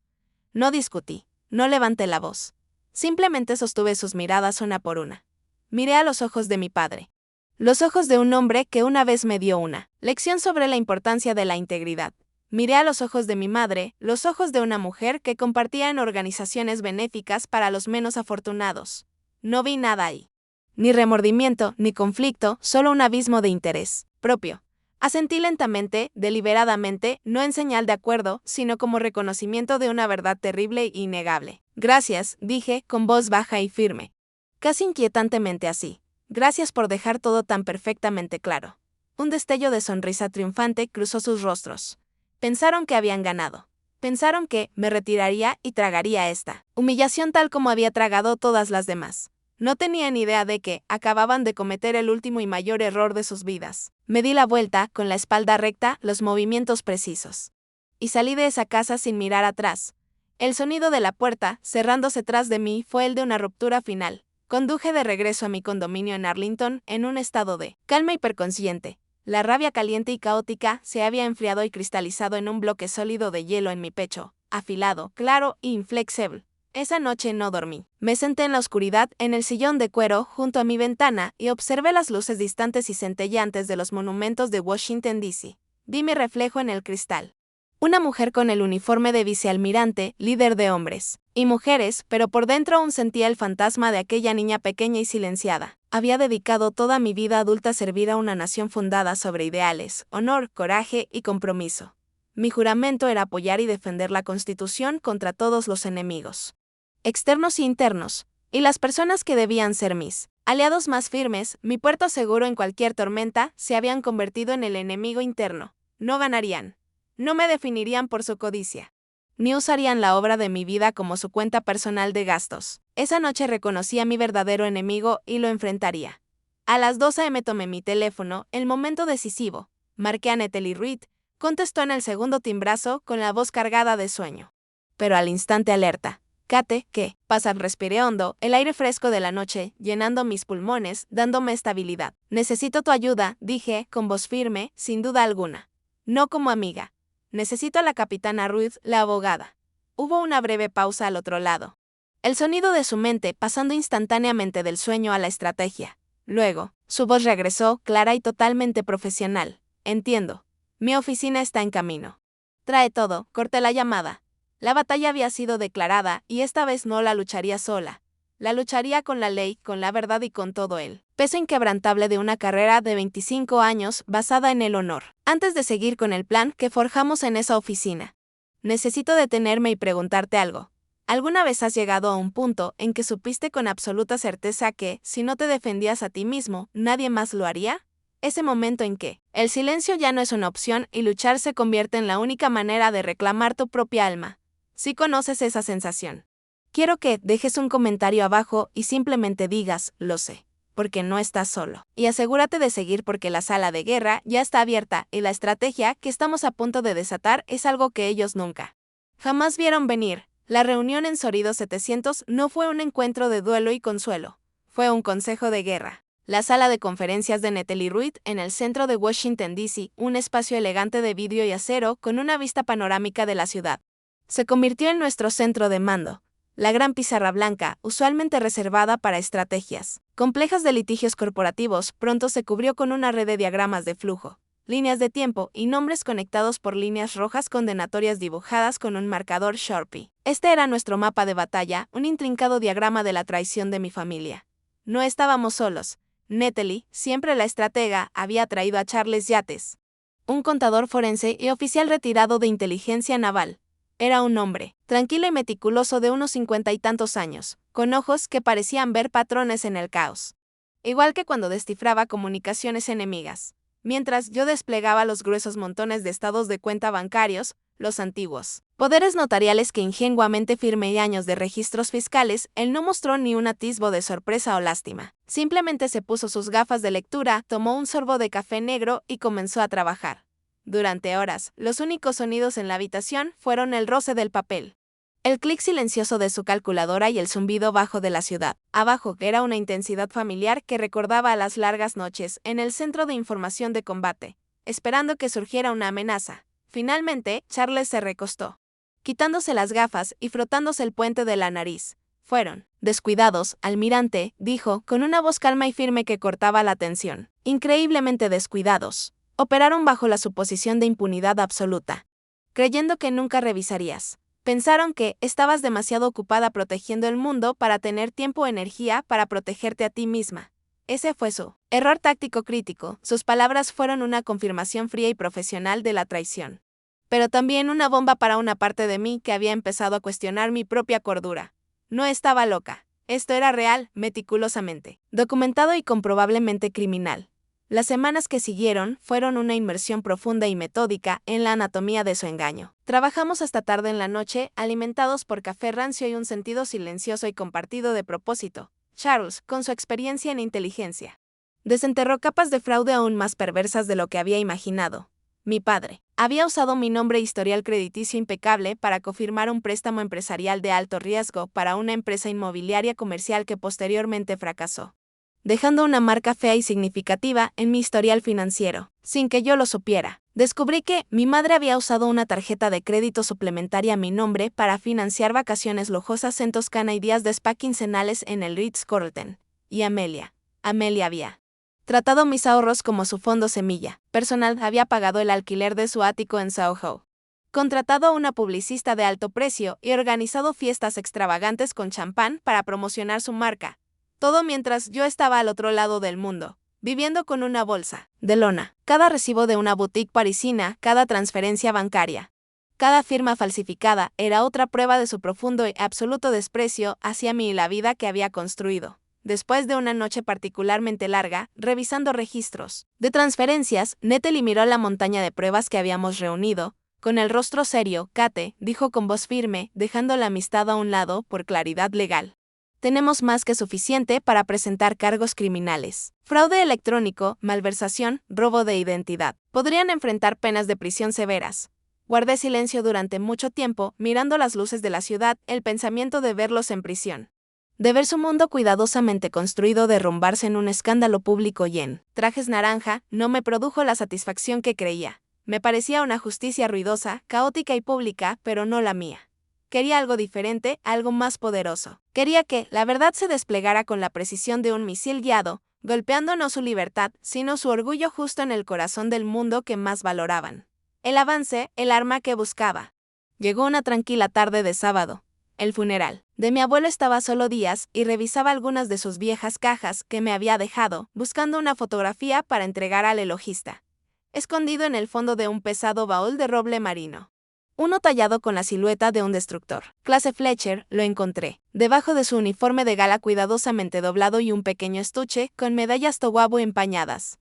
No discutí, no levanté la voz. Simplemente sostuve sus miradas una por una. Miré a los ojos de mi padre. Los ojos de un hombre que una vez me dio una lección sobre la importancia de la integridad. Miré a los ojos de mi madre, los ojos de una mujer que compartía en organizaciones benéficas para los menos afortunados. No vi nada ahí. Ni remordimiento, ni conflicto, solo un abismo de interés propio. Asentí lentamente, deliberadamente, no en señal de acuerdo, sino como reconocimiento de una verdad terrible e innegable. Gracias, dije, con voz baja y firme. Casi inquietantemente así. Gracias por dejar todo tan perfectamente claro. Un destello de sonrisa triunfante cruzó sus rostros. Pensaron que habían ganado. Pensaron que me retiraría y tragaría esta humillación tal como había tragado todas las demás. No tenían idea de que acababan de cometer el último y mayor error de sus vidas. Me di la vuelta, con la espalda recta, los movimientos precisos. Y salí de esa casa sin mirar atrás. El sonido de la puerta, cerrándose tras de mí, fue el de una ruptura final. Conduje de regreso a mi condominio en Arlington, en un estado de calma hiperconsciente. La rabia caliente y caótica se había enfriado y cristalizado en un bloque sólido de hielo en mi pecho, afilado, claro e inflexible. Esa noche no dormí. Me senté en la oscuridad, en el sillón de cuero, junto a mi ventana, y observé las luces distantes y centelleantes de los monumentos de Washington, D.C. Vi mi reflejo en el cristal. Una mujer con el uniforme de vicealmirante, líder de hombres y mujeres, pero por dentro aún sentía el fantasma de aquella niña pequeña y silenciada. Había dedicado toda mi vida adulta a servir a una nación fundada sobre ideales, honor, coraje y compromiso. Mi juramento era apoyar y defender la Constitución contra todos los enemigos, externos y internos, y las personas que debían ser mis aliados más firmes, mi puerto seguro en cualquier tormenta, se habían convertido en el enemigo interno. No ganarían. No me definirían por su codicia. Ni usarían la obra de mi vida como su cuenta personal de gastos. Esa noche reconocí a mi verdadero enemigo y lo enfrentaría. A las 12 m tomé mi teléfono, el momento decisivo. Marqué a Natalie Reed, contestó en el segundo timbrazo con la voz cargada de sueño. Pero al instante alerta. Kate, ¿qué pasa? Respiré hondo, el aire fresco de la noche, llenando mis pulmones, dándome estabilidad. Necesito tu ayuda, dije, con voz firme, sin duda alguna. No como amiga. Necesito a la capitana Ruth, la abogada. Hubo una breve pausa al otro lado. El sonido de su mente pasando instantáneamente del sueño a la estrategia. Luego, su voz regresó, clara y totalmente profesional. Entiendo. Mi oficina está en camino. Trae todo, corté la llamada. La batalla había sido declarada, y esta vez no la lucharía sola. La lucharía con la ley, con la verdad y con todo el peso inquebrantable de una carrera de 25 años basada en el honor. Antes de seguir con el plan que forjamos en esa oficina, necesito detenerme y preguntarte algo. ¿Alguna vez has llegado a un punto en que supiste con absoluta certeza que, si no te defendías a ti mismo, nadie más lo haría? Ese momento en que el silencio ya no es una opción y luchar se convierte en la única manera de reclamar tu propia alma. Si conoces esa sensación. Quiero que dejes un comentario abajo y simplemente digas, lo sé. porque no estás solo. Y asegúrate de seguir porque la sala de guerra ya está abierta y la estrategia que estamos a punto de desatar es algo que ellos nunca jamás vieron venir. La reunión en Sorido 700 no fue un encuentro de duelo y consuelo, fue un consejo de guerra. La sala de conferencias de Natalie Ruitt en el centro de Washington, D.C., un espacio elegante de vidrio y acero con una vista panorámica de la ciudad, se convirtió en nuestro centro de mando. La gran pizarra blanca, usualmente reservada para estrategias complejas de litigios corporativos, pronto se cubrió con una red de diagramas de flujo, líneas de tiempo y nombres conectados por líneas rojas condenatorias dibujadas con un marcador Sharpie. Este era nuestro mapa de batalla, un intrincado diagrama de la traición de mi familia. No estábamos solos. Natalie, siempre la estratega, había traído a Charles Yates, un contador forense y oficial retirado de inteligencia naval. Era un hombre, tranquilo y meticuloso de unos 50 y tantos años, con ojos que parecían ver patrones en el caos. Igual que cuando descifraba comunicaciones enemigas. Mientras yo desplegaba los gruesos montones de estados de cuenta bancarios, los antiguos poderes notariales que ingenuamente firmé y años de registros fiscales, él no mostró ni un atisbo de sorpresa o lástima. Simplemente se puso sus gafas de lectura, tomó un sorbo de café negro y comenzó a trabajar. Durante horas, los únicos sonidos en la habitación fueron el roce del papel, el clic silencioso de su calculadora y el zumbido bajo de la ciudad. Abajo era una intensidad familiar que recordaba a las largas noches en el centro de información de combate, esperando que surgiera una amenaza. Finalmente, Charles se recostó, quitándose las gafas y frotándose el puente de la nariz. Fueron descuidados, almirante, dijo, con una voz calma y firme que cortaba la tensión. Increíblemente descuidados. Operaron bajo la suposición de impunidad absoluta, creyendo que nunca revisarías. Pensaron que estabas demasiado ocupada protegiendo el mundo para tener tiempo o energía para protegerte a ti misma. Ese fue su error táctico crítico. Sus palabras fueron una confirmación fría y profesional de la traición, pero también una bomba para una parte de mí que había empezado a cuestionar mi propia cordura. No estaba loca. Esto era real, meticulosamente documentado y comprobablemente criminal. Las semanas que siguieron fueron una inmersión profunda y metódica en la anatomía de su engaño. Trabajamos hasta tarde en la noche, alimentados por café rancio y un sentido silencioso y compartido de propósito. Charles, con su experiencia en inteligencia, desenterró capas de fraude aún más perversas de lo que había imaginado. Mi padre había usado mi nombre e historial crediticio impecable para confirmar un préstamo empresarial de alto riesgo para una empresa inmobiliaria comercial que posteriormente fracasó, dejando una marca fea y significativa en mi historial financiero, sin que yo lo supiera. Descubrí que mi madre había usado una tarjeta de crédito suplementaria a mi nombre para financiar vacaciones lujosas en Toscana y días de spa quincenales en el Ritz-Carlton. Y Amelia había tratado mis ahorros como su fondo semilla personal, había pagado el alquiler de su ático en Soho, contratado a una publicista de alto precio y organizado fiestas extravagantes con champán para promocionar su marca. Todo mientras yo estaba al otro lado del mundo, viviendo con una bolsa de lona, cada recibo de una boutique parisina, cada transferencia bancaria, cada firma falsificada era otra prueba de su profundo y absoluto desprecio hacia mí y la vida que había construido. Después de una noche particularmente larga, revisando registros de transferencias, Natalie miró la montaña de pruebas que habíamos reunido. Con el rostro serio, Kate dijo con voz firme, dejando la amistad a un lado por claridad legal: tenemos más que suficiente para presentar cargos criminales. Fraude electrónico, malversación, robo de identidad. Podrían enfrentar penas de prisión severas. Guardé silencio durante mucho tiempo, mirando las luces de la ciudad, el pensamiento de verlos en prisión, de ver su mundo cuidadosamente construido derrumbarse en un escándalo público y en trajes naranja, no me produjo la satisfacción que creía. Me parecía una justicia ruidosa, caótica y pública, pero no la mía. Quería algo diferente, algo más poderoso. Quería que la verdad se desplegara con la precisión de un misil guiado, golpeando no su libertad, sino su orgullo justo en el corazón del mundo que más valoraban. El avance, el arma que buscaba. Llegó una tranquila tarde de sábado. El funeral de mi abuelo estaba a solo días y revisaba algunas de sus viejas cajas que me había dejado, buscando una fotografía para entregar al elogista, escondido en el fondo de un pesado baúl de roble marino. Uno tallado con la silueta de un destructor. Clase Fletcher, lo encontré, debajo de su uniforme de gala cuidadosamente doblado y un pequeño estuche con medallas Towabo empañadas.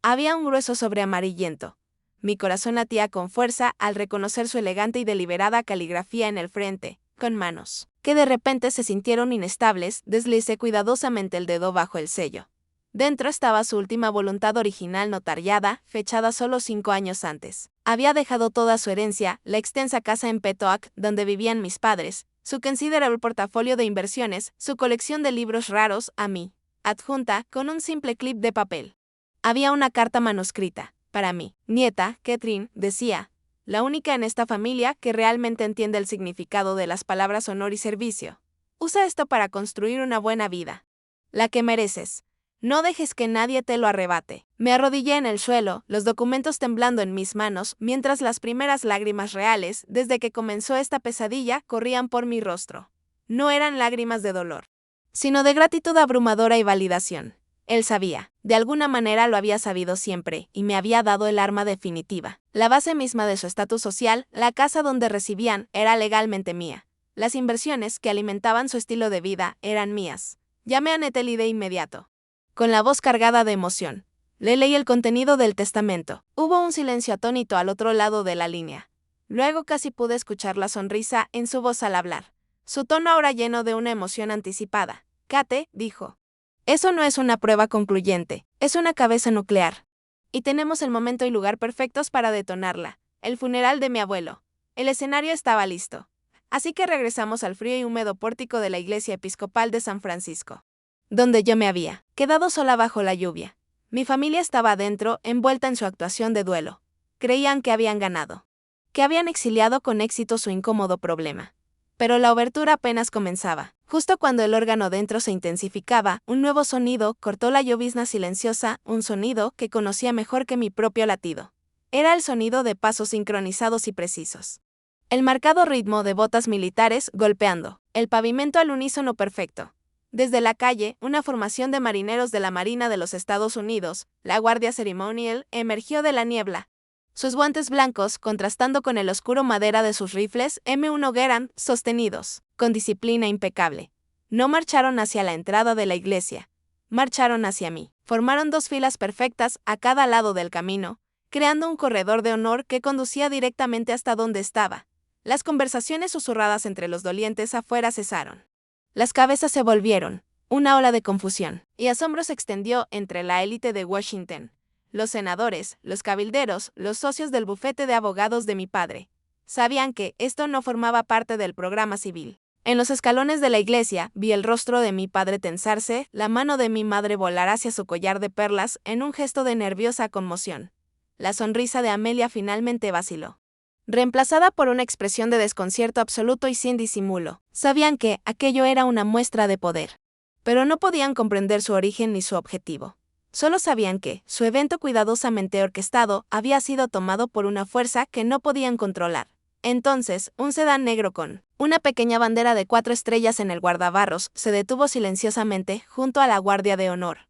Había un grueso sobre amarillento. Mi corazón latía con fuerza al reconocer su elegante y deliberada caligrafía en el frente. Con manos que de repente se sintieron inestables, deslicé cuidadosamente el dedo bajo el sello. Dentro estaba su última voluntad original notariada, fechada solo 5 años antes. Había dejado toda su herencia, la extensa casa en Petoak, donde vivían mis padres, su considerable portafolio de inversiones, su colección de libros raros, a mí, adjunta, con un simple clip de papel. Había una carta manuscrita, para mí. Nieta, Catherine, decía, la única en esta familia que realmente entiende el significado de las palabras honor y servicio. Usa esto para construir una buena vida. La que mereces. No dejes que nadie te lo arrebate. Me arrodillé en el suelo, los documentos temblando en mis manos, mientras las primeras lágrimas reales, desde que comenzó esta pesadilla, corrían por mi rostro. No eran lágrimas de dolor, sino de gratitud abrumadora y validación. Él sabía, de alguna manera lo había sabido siempre, y me había dado el arma definitiva. La base misma de su estatus social, la casa donde residían, era legalmente mía. Las inversiones que alimentaban su estilo de vida eran mías. Llamé a Natalie de inmediato. Con la voz cargada de emoción. Le leí el contenido del testamento. Hubo un silencio atónito al otro lado de la línea. Luego casi pude escuchar la sonrisa en su voz al hablar. Su tono ahora lleno de una emoción anticipada. Kate, dijo. Eso no es una prueba concluyente, es una cabeza nuclear. Y tenemos el momento y lugar perfectos para detonarla. El funeral de mi abuelo. El escenario estaba listo. Así que regresamos al frío y húmedo pórtico de la iglesia episcopal de San Francisco, donde yo me había quedado sola bajo la lluvia. Mi familia estaba adentro, envuelta en su actuación de duelo. Creían que habían ganado, que habían exiliado con éxito su incómodo problema. Pero la obertura apenas comenzaba. Justo cuando el órgano dentro se intensificaba, un nuevo sonido cortó la llovizna silenciosa, un sonido que conocía mejor que mi propio latido. Era el sonido de pasos sincronizados y precisos. El marcado ritmo de botas militares golpeando el pavimento al unísono perfecto. Desde la calle, una formación de marineros de la Marina de los Estados Unidos, la Guardia Ceremonial, emergió de la niebla. Sus guantes blancos, contrastando con el oscuro madera de sus rifles M1 Garand, sostenidos, con disciplina impecable. No marcharon hacia la entrada de la iglesia. Marcharon hacia mí. Formaron 2 filas perfectas a cada lado del camino, creando un corredor de honor que conducía directamente hasta donde estaba. Las conversaciones susurradas entre los dolientes afuera cesaron. Las cabezas se volvieron, una ola de confusión y asombro se extendió entre la élite de Washington. Los senadores, los cabilderos, los socios del bufete de abogados de mi padre. Sabían que esto no formaba parte del programa civil. En los escalones de la iglesia vi el rostro de mi padre tensarse, la mano de mi madre volar hacia su collar de perlas en un gesto de nerviosa conmoción. La sonrisa de Amelia finalmente vaciló, reemplazada por una expresión de desconcierto absoluto y sin disimulo. Sabían que aquello era una muestra de poder, pero no podían comprender su origen ni su objetivo. Solo sabían que su evento cuidadosamente orquestado había sido tomado por una fuerza que no podían controlar. Entonces, un sedán negro con una pequeña bandera de 4 estrellas en el guardabarros se detuvo silenciosamente junto a la guardia de honor.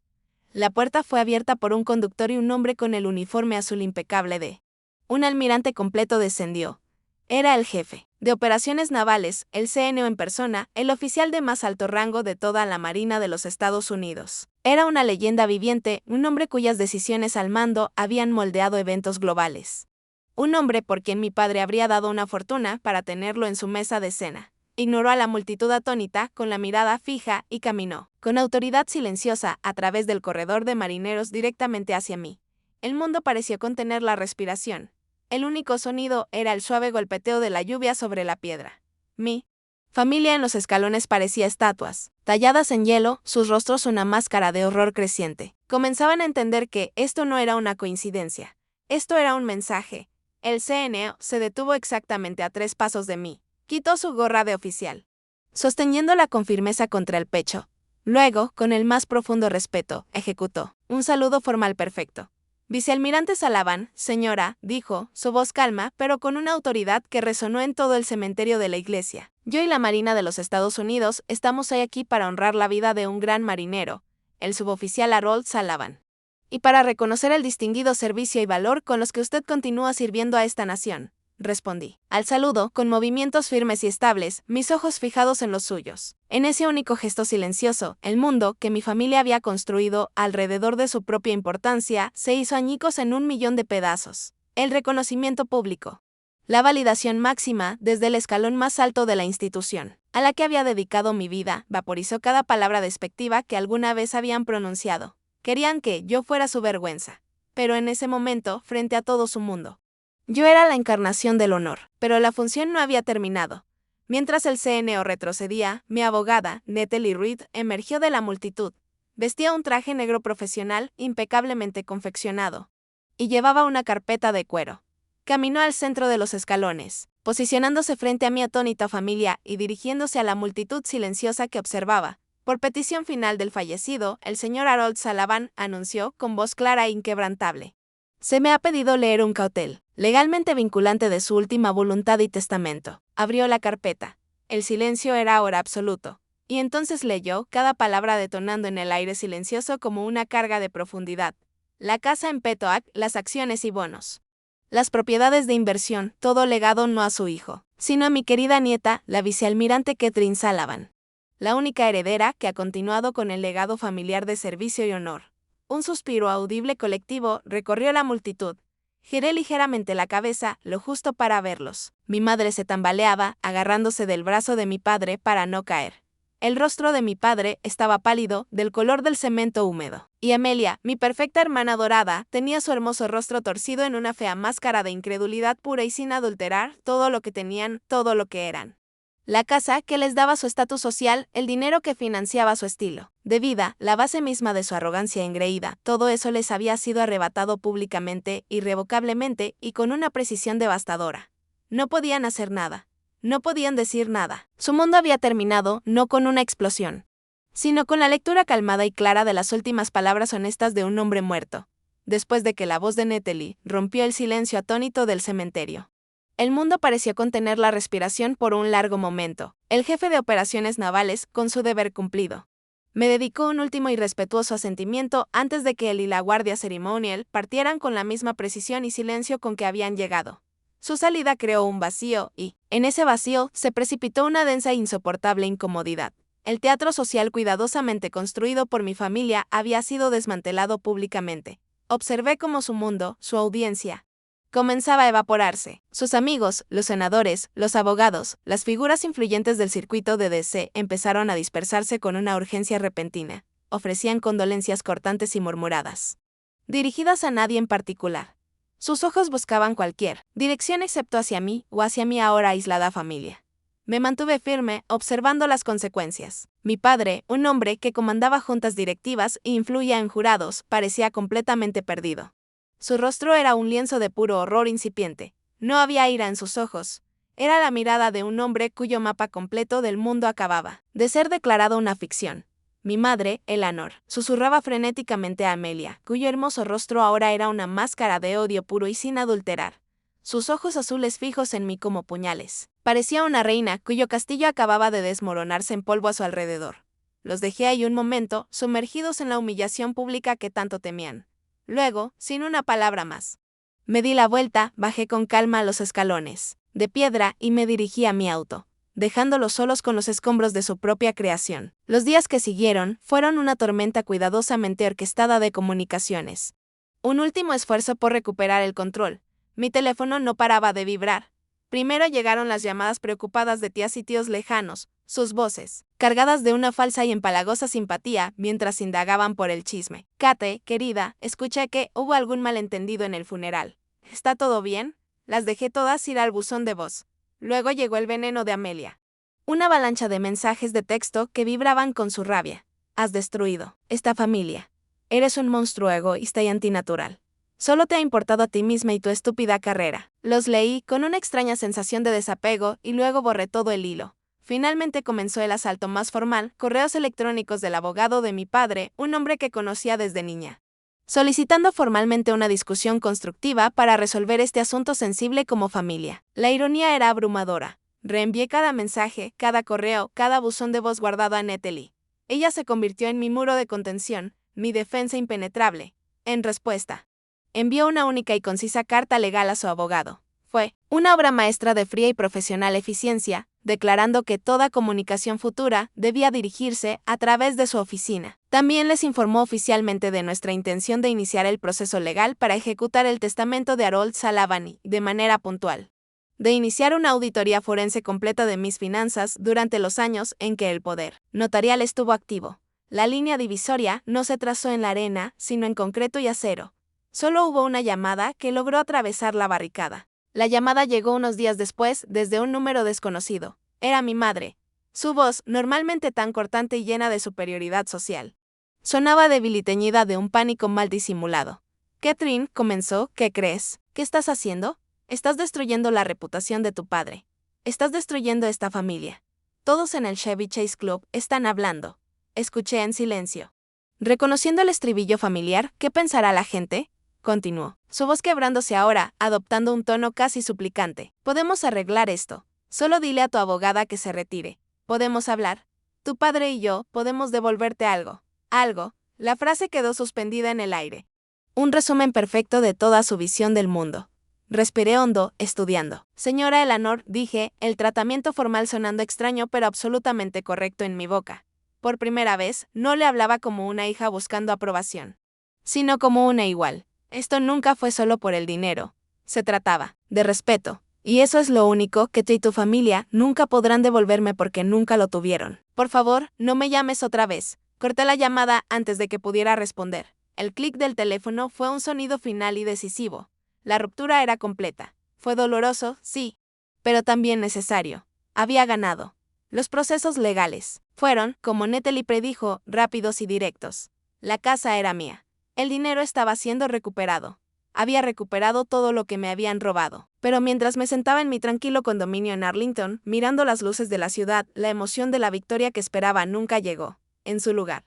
La puerta fue abierta por un conductor y un hombre con el uniforme azul impecable de un almirante completo descendió. Era el jefe de operaciones navales, el CNO en persona, el oficial de más alto rango de toda la Marina de los Estados Unidos. Era una leyenda viviente, un hombre cuyas decisiones al mando habían moldeado eventos globales. Un hombre por quien mi padre habría dado una fortuna para tenerlo en su mesa de cena. Ignoró a la multitud atónita con la mirada fija y caminó, con autoridad silenciosa, a través del corredor de marineros directamente hacia mí. El mundo pareció contener la respiración. El único sonido era el suave golpeteo de la lluvia sobre la piedra. Mi familia en los escalones parecía estatuas, talladas en hielo, sus rostros una máscara de horror creciente. Comenzaban a entender que esto no era una coincidencia. Esto era un mensaje. El CNO se detuvo exactamente a 3 pasos de mí. Quitó su gorra de oficial, sosteniéndola con firmeza contra el pecho. Luego, con el más profundo respeto, ejecutó un saludo formal perfecto. Vicealmirante Sullivan, señora, dijo, su voz calma, pero con una autoridad que resonó en todo el cementerio de la iglesia. Yo y la Marina de los Estados Unidos estamos hoy aquí para honrar la vida de un gran marinero, el suboficial Harold Sullivan. Y para reconocer el distinguido servicio y valor con los que usted continúa sirviendo a esta nación, respondí. Al saludo, con movimientos firmes y estables, mis ojos fijados en los suyos. En ese único gesto silencioso, el mundo que mi familia había construido alrededor de su propia importancia se hizo añicos en 1.000.000 de pedazos. El reconocimiento público. La validación máxima desde el escalón más alto de la institución, a la que había dedicado mi vida, vaporizó cada palabra despectiva que alguna vez habían pronunciado. Querían que yo fuera su vergüenza. Pero en ese momento, frente a todo su mundo, yo era la encarnación del honor, pero la función no había terminado. Mientras el CNO retrocedía, mi abogada, Natalie Reed, emergió de la multitud. Vestía un traje negro profesional, impecablemente confeccionado, y llevaba una carpeta de cuero. Caminó al centro de los escalones, posicionándose frente a mi atónita familia y dirigiéndose a la multitud silenciosa que observaba. Por petición final del fallecido, el señor Harold Sullivan anunció con voz clara e inquebrantable: se me ha pedido leer un cautel, legalmente vinculante de su última voluntad y testamento. Abrió la carpeta. El silencio era ahora absoluto. Y entonces leyó, cada palabra detonando en el aire silencioso como una carga de profundidad. La casa en Petoac, las acciones y bonos. Las propiedades de inversión, todo legado no a su hijo, sino a mi querida nieta, la vicealmirante Catherine Sullivan. La única heredera que ha continuado con el legado familiar de servicio y honor. Un suspiro audible colectivo recorrió la multitud. Giré ligeramente la cabeza, lo justo para verlos. Mi madre se tambaleaba, agarrándose del brazo de mi padre para no caer. El rostro de mi padre estaba pálido, del color del cemento húmedo. Y Amelia, mi perfecta hermana dorada, tenía su hermoso rostro torcido en una fea máscara de incredulidad pura y sin adulterar todo lo que tenían, todo lo que eran. La casa que les daba su estatus social, el dinero que financiaba su estilo de vida, la base misma de su arrogancia engreída, todo eso les había sido arrebatado públicamente, irrevocablemente y con una precisión devastadora. No podían hacer nada. No podían decir nada. Su mundo había terminado, no con una explosión, sino con la lectura calmada y clara de las últimas palabras honestas de un hombre muerto, después de que la voz de Natalie rompió el silencio atónito del cementerio. El mundo pareció contener la respiración por un largo momento. El jefe de operaciones navales, con su deber cumplido, me dedicó un último y respetuoso asentimiento antes de que él y la guardia ceremonial partieran con la misma precisión y silencio con que habían llegado. Su salida creó un vacío y, en ese vacío, se precipitó una densa e insoportable incomodidad. El teatro social cuidadosamente construido por mi familia había sido desmantelado públicamente. Observé cómo su mundo, su audiencia, comenzaba a evaporarse. Sus amigos, los senadores, los abogados, las figuras influyentes del circuito de DC empezaron a dispersarse con una urgencia repentina. Ofrecían condolencias cortantes y murmuradas, dirigidas a nadie en particular. Sus ojos buscaban cualquier dirección excepto hacia mí o hacia mi ahora aislada familia. Me mantuve firme, observando las consecuencias. Mi padre, un hombre que comandaba juntas directivas e influía en jurados, parecía completamente perdido. Su rostro era un lienzo de puro horror incipiente. No había ira en sus ojos. Era la mirada de un hombre cuyo mapa completo del mundo acababa de ser declarado una ficción. Mi madre, Eleanor, susurraba frenéticamente a Amelia, cuyo hermoso rostro ahora era una máscara de odio puro y sin adulterar. Sus ojos azules fijos en mí como puñales. Parecía una reina cuyo castillo acababa de desmoronarse en polvo a su alrededor. Los dejé ahí un momento, sumergidos en la humillación pública que tanto temían. Luego, sin una palabra más, me di la vuelta, bajé con calma los escalones de piedra y me dirigí a mi auto, dejándolos solos con los escombros de su propia creación. Los días que siguieron fueron una tormenta cuidadosamente orquestada de comunicaciones. Un último esfuerzo por recuperar el control. Mi teléfono no paraba de vibrar. Primero llegaron las llamadas preocupadas de tías y tíos lejanos, sus voces, cargadas de una falsa y empalagosa simpatía, mientras indagaban por el chisme. Kate, querida, escuché que hubo algún malentendido en el funeral. ¿Está todo bien? Las dejé todas ir al buzón de voz. Luego llegó el veneno de Amelia. Una avalancha de mensajes de texto que vibraban con su rabia. Has destruido esta familia. Eres un monstruo egoísta y antinatural. Solo te ha importado a ti misma y tu estúpida carrera. Los leí con una extraña sensación de desapego y luego borré todo el hilo. Finalmente comenzó el asalto más formal, correos electrónicos del abogado de mi padre, un hombre que conocía desde niña, solicitando formalmente una discusión constructiva para resolver este asunto sensible como familia. La ironía era abrumadora. Reenvié cada mensaje, cada correo, cada buzón de voz guardado a Natalie. Ella se convirtió en mi muro de contención, mi defensa impenetrable. En respuesta, envió una única y concisa carta legal a su abogado. Fue una obra maestra de fría y profesional eficiencia, declarando que toda comunicación futura debía dirigirse a través de su oficina. También les informó oficialmente de nuestra intención de iniciar el proceso legal para ejecutar el testamento de Harold Sullivan de manera puntual, de iniciar una auditoría forense completa de mis finanzas durante los años en que el poder notarial estuvo activo, La línea divisoria no se trazó en la arena, sino en concreto y acero. Solo hubo una llamada que logró atravesar la barricada. La llamada llegó unos días después desde un número desconocido. Era mi madre. Su voz, normalmente tan cortante y llena de superioridad social, sonaba débil y teñida de un pánico mal disimulado. Catherine, comenzó, ¿qué crees? ¿Qué estás haciendo? Estás destruyendo la reputación de tu padre. Estás destruyendo esta familia. Todos en el Chevy Chase Club están hablando. Escuché en silencio. Reconociendo el estribillo familiar, ¿qué pensará la gente? Continuó, su voz quebrándose ahora, adoptando un tono casi suplicante. Podemos arreglar esto. Solo dile a tu abogada que se retire. Podemos hablar. Tu padre y yo podemos devolverte algo. Algo. La frase quedó suspendida en el aire. Un resumen perfecto de toda su visión del mundo. Respiré hondo, estudiando. Señora Eleanor, dije, el tratamiento formal sonando extraño pero absolutamente correcto en mi boca. Por primera vez, no le hablaba como una hija buscando aprobación, sino como una igual. Esto nunca fue solo por el dinero. Se trataba de respeto. Y eso es lo único que tú y tu familia nunca podrán devolverme porque nunca lo tuvieron. Por favor, no me llames otra vez. Corté la llamada antes de que pudiera responder. El clic del teléfono fue un sonido final y decisivo. La ruptura era completa. Fue doloroso, sí, pero también necesario. Había ganado. Los procesos legales fueron, como Natalie predijo, rápidos y directos. La casa era mía. El dinero estaba siendo recuperado. Había recuperado todo lo que me habían robado. Pero mientras me sentaba en mi tranquilo condominio en Arlington, mirando las luces de la ciudad, la emoción de la victoria que esperaba nunca llegó. En su lugar,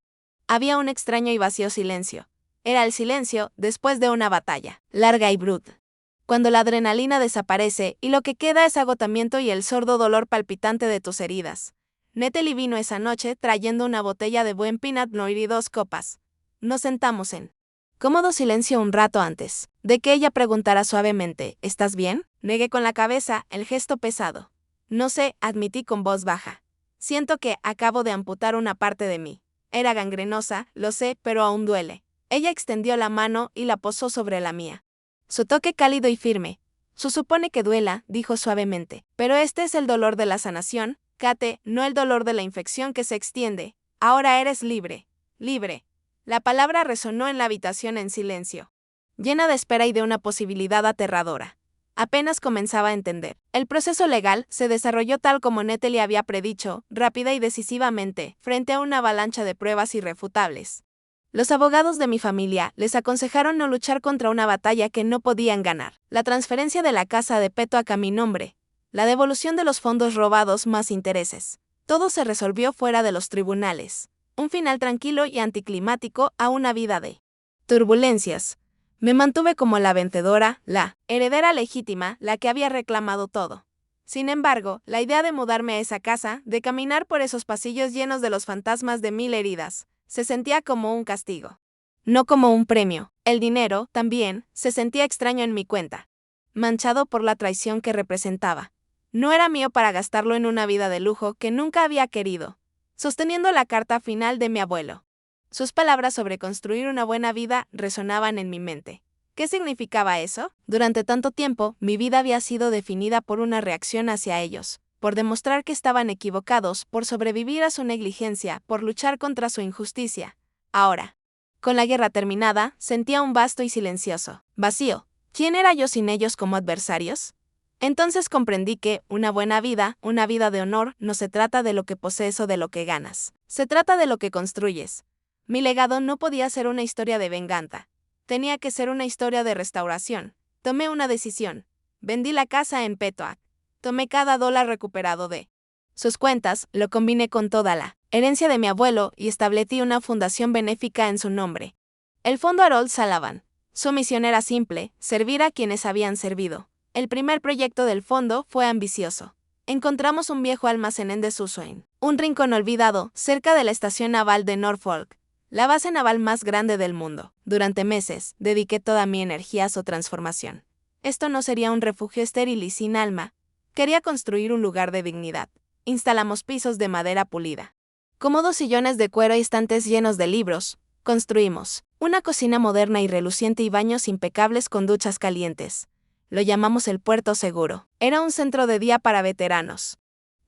había un extraño y vacío silencio. Era el silencio después de una batalla, larga y brutal. Cuando la adrenalina desaparece y lo que queda es agotamiento y el sordo dolor palpitante de tus heridas. Natalie vino esa noche trayendo una botella de buen Pinot Noir y 2 copas. Nos sentamos en cómodo silencio un rato antes de que ella preguntara suavemente, ¿estás bien? Negué con la cabeza, el gesto pesado. No sé, admití con voz baja. Siento que acabo de amputar una parte de mí. Era gangrenosa, lo sé, pero aún duele. Ella extendió la mano y la posó sobre la mía. Su toque cálido y firme. Se supone que duela, dijo suavemente, pero este es el dolor de la sanación, Kate, no el dolor de la infección que se extiende. Ahora eres libre. Libre. La palabra resonó en la habitación en silencio, llena de espera y de una posibilidad aterradora. Apenas comenzaba a entender. El proceso legal se desarrolló tal como Natalie había predicho, rápida y decisivamente, frente a una avalancha de pruebas irrefutables. Los abogados de mi familia les aconsejaron no luchar contra una batalla que no podían ganar. La transferencia de la casa de Pettoak a mi nombre, la devolución de los fondos robados más intereses. Todo se resolvió fuera de los tribunales. Un final tranquilo y anticlimático a una vida de turbulencias. Me mantuve como la vencedora, la heredera legítima, la que había reclamado todo. Sin embargo, la idea de mudarme a esa casa, de caminar por esos pasillos llenos de los fantasmas de 1000 heridas, se sentía como un castigo. No como un premio. El dinero, también, se sentía extraño en mi cuenta, manchado por la traición que representaba. No era mío para gastarlo en una vida de lujo que nunca había querido. Sosteniendo la carta final de mi abuelo. Sus palabras sobre construir una buena vida resonaban en mi mente. ¿Qué significaba eso? Durante tanto tiempo, mi vida había sido definida por una reacción hacia ellos, por demostrar que estaban equivocados, por sobrevivir a su negligencia, por luchar contra su injusticia. Ahora, con la guerra terminada, sentía un vasto y silencioso vacío. ¿Quién era yo sin ellos como adversarios? Entonces comprendí que una buena vida, una vida de honor, no se trata de lo que posees o de lo que ganas. Se trata de lo que construyes. Mi legado no podía ser una historia de venganza. Tenía que ser una historia de restauración. Tomé una decisión. Vendí la casa en Pettoak. Tomé cada dólar recuperado de sus cuentas, lo combiné con toda la herencia de mi abuelo y establecí una fundación benéfica en su nombre. El Fondo Harold Sullivan. Su misión era simple, servir a quienes habían servido. El primer proyecto del fondo fue ambicioso. Encontramos un viejo almacén en desuso en un rincón olvidado, cerca de la estación naval de Norfolk, la base naval más grande del mundo. Durante meses, dediqué toda mi energía a su transformación. Esto no sería un refugio estéril y sin alma. Quería construir un lugar de dignidad. Instalamos pisos de madera pulida, cómodos sillones de cuero y estantes llenos de libros. Construimos una cocina moderna y reluciente y baños impecables con duchas calientes. Lo llamamos el Puerto Seguro. Era un centro de día para veteranos.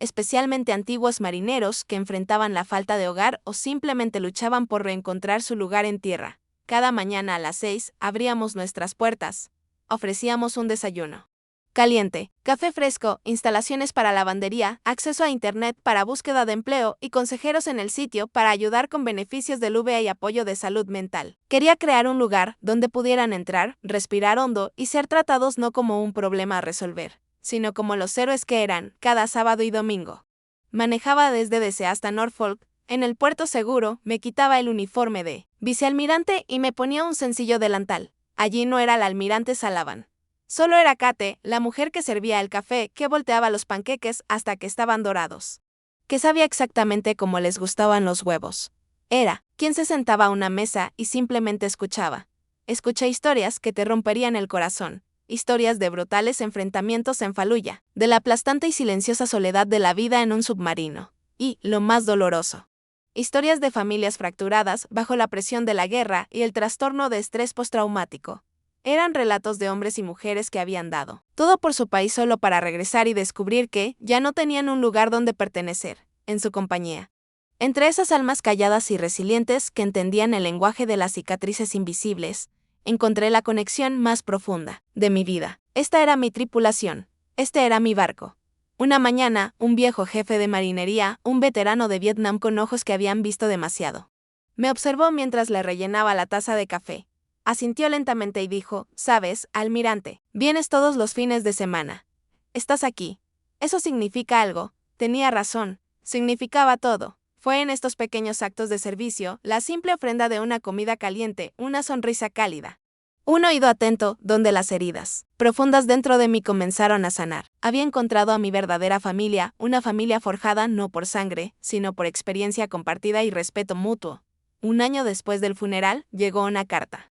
especialmente antiguos marineros que enfrentaban la falta de hogar o simplemente luchaban por reencontrar su lugar en tierra. Cada mañana a las 6 abríamos nuestras puertas. Ofrecíamos un desayuno caliente, café fresco, instalaciones para lavandería, acceso a internet para búsqueda de empleo y consejeros en el sitio para ayudar con beneficios del VA y apoyo de salud mental. Quería crear un lugar donde pudieran entrar, respirar hondo y ser tratados no como un problema a resolver, sino como los héroes que eran, cada sábado y domingo. Manejaba desde DC hasta Norfolk. En el puerto seguro, me quitaba el uniforme de vicealmirante y me ponía un sencillo delantal. Allí no era el almirante Sullivan. Solo era Kate, la mujer que servía el café, que volteaba los panqueques hasta que estaban dorados. Que sabía exactamente cómo les gustaban los huevos. Era quien se sentaba a una mesa y simplemente escuchaba. Escuché historias que te romperían el corazón. Historias de brutales enfrentamientos en Fallujah, de la aplastante y silenciosa soledad de la vida en un submarino. Y, lo más doloroso, historias de familias fracturadas bajo la presión de la guerra y el trastorno de estrés postraumático. Eran relatos de hombres y mujeres que habían dado todo por su país solo para regresar y descubrir que ya no tenían un lugar donde pertenecer, en su compañía. Entre esas almas calladas y resilientes que entendían el lenguaje de las cicatrices invisibles, encontré la conexión más profunda de mi vida. Esta era mi tripulación. Este era mi barco. Una mañana, un viejo jefe de marinería, un veterano de Vietnam con ojos que habían visto demasiado, me observó mientras le rellenaba la taza de café. Asintió lentamente y dijo, «Sabes, almirante, vienes todos los fines de semana. Estás aquí. Eso significa algo». Tenía razón, significaba todo. Fue en estos pequeños actos de servicio, la simple ofrenda de una comida caliente, una sonrisa cálida, un oído atento, donde las heridas profundas dentro de mí comenzaron a sanar. Había encontrado a mi verdadera familia, una familia forjada no por sangre, sino por experiencia compartida y respeto mutuo. Un año después del funeral, llegó una carta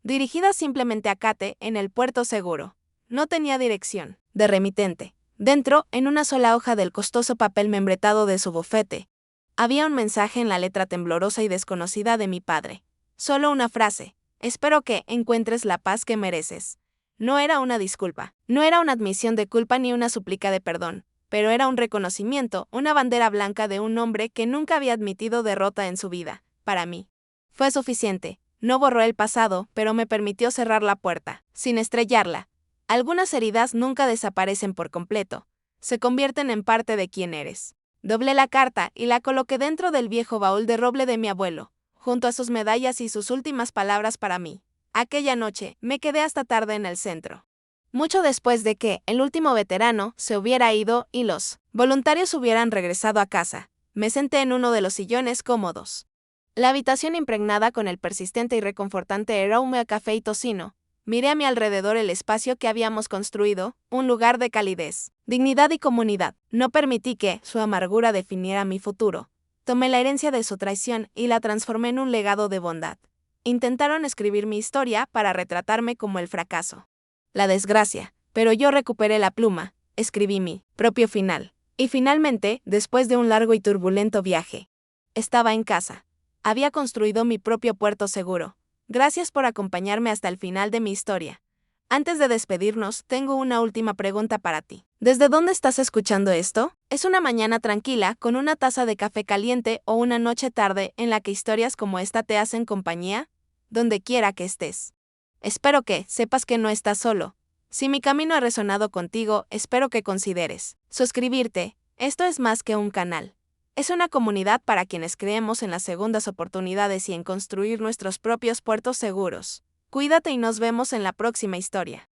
dirigida simplemente a Kate en el puerto seguro. No tenía dirección de remitente. Dentro, en una sola hoja del costoso papel membretado de su bufete, había un mensaje en la letra temblorosa y desconocida de mi padre. Solo una frase: «Espero que encuentres la paz que mereces». No era una disculpa, no era una admisión de culpa ni una súplica de perdón, pero era un reconocimiento, una bandera blanca de un hombre que nunca había admitido derrota en su vida. Para mí fue suficiente. No borró el pasado, pero me permitió cerrar la puerta, sin estrellarla. Algunas heridas nunca desaparecen por completo. Se convierten en parte de quién eres. Doblé la carta y la coloqué dentro del viejo baúl de roble de mi abuelo, junto a sus medallas y sus últimas palabras para mí. Aquella noche, me quedé hasta tarde en el centro. Mucho después de que el último veterano se hubiera ido y los voluntarios hubieran regresado a casa, me senté en uno de los sillones cómodos. La habitación impregnada con el persistente y reconfortante aroma a café y tocino. Miré a mi alrededor el espacio que habíamos construido, un lugar de calidez, dignidad y comunidad. No permití que su amargura definiera mi futuro. Tomé la herencia de su traición y la transformé en un legado de bondad. Intentaron escribir mi historia para retratarme como el fracaso, la desgracia, pero yo recuperé la pluma, escribí mi propio final. Y finalmente, después de un largo y turbulento viaje, estaba en casa. Había construido mi propio puerto seguro. Gracias por acompañarme hasta el final de mi historia. Antes de despedirnos, tengo una última pregunta para ti. ¿Desde dónde estás escuchando esto? ¿Es una mañana tranquila, con una taza de café caliente o una noche tarde en la que historias como esta te hacen compañía? Donde quiera que estés. Espero que sepas que no estás solo. Si mi camino ha resonado contigo, espero que consideres suscribirte. Esto es más que un canal. Es una comunidad para quienes creemos en las segundas oportunidades y en construir nuestros propios puertos seguros. Cuídate y nos vemos en la próxima historia.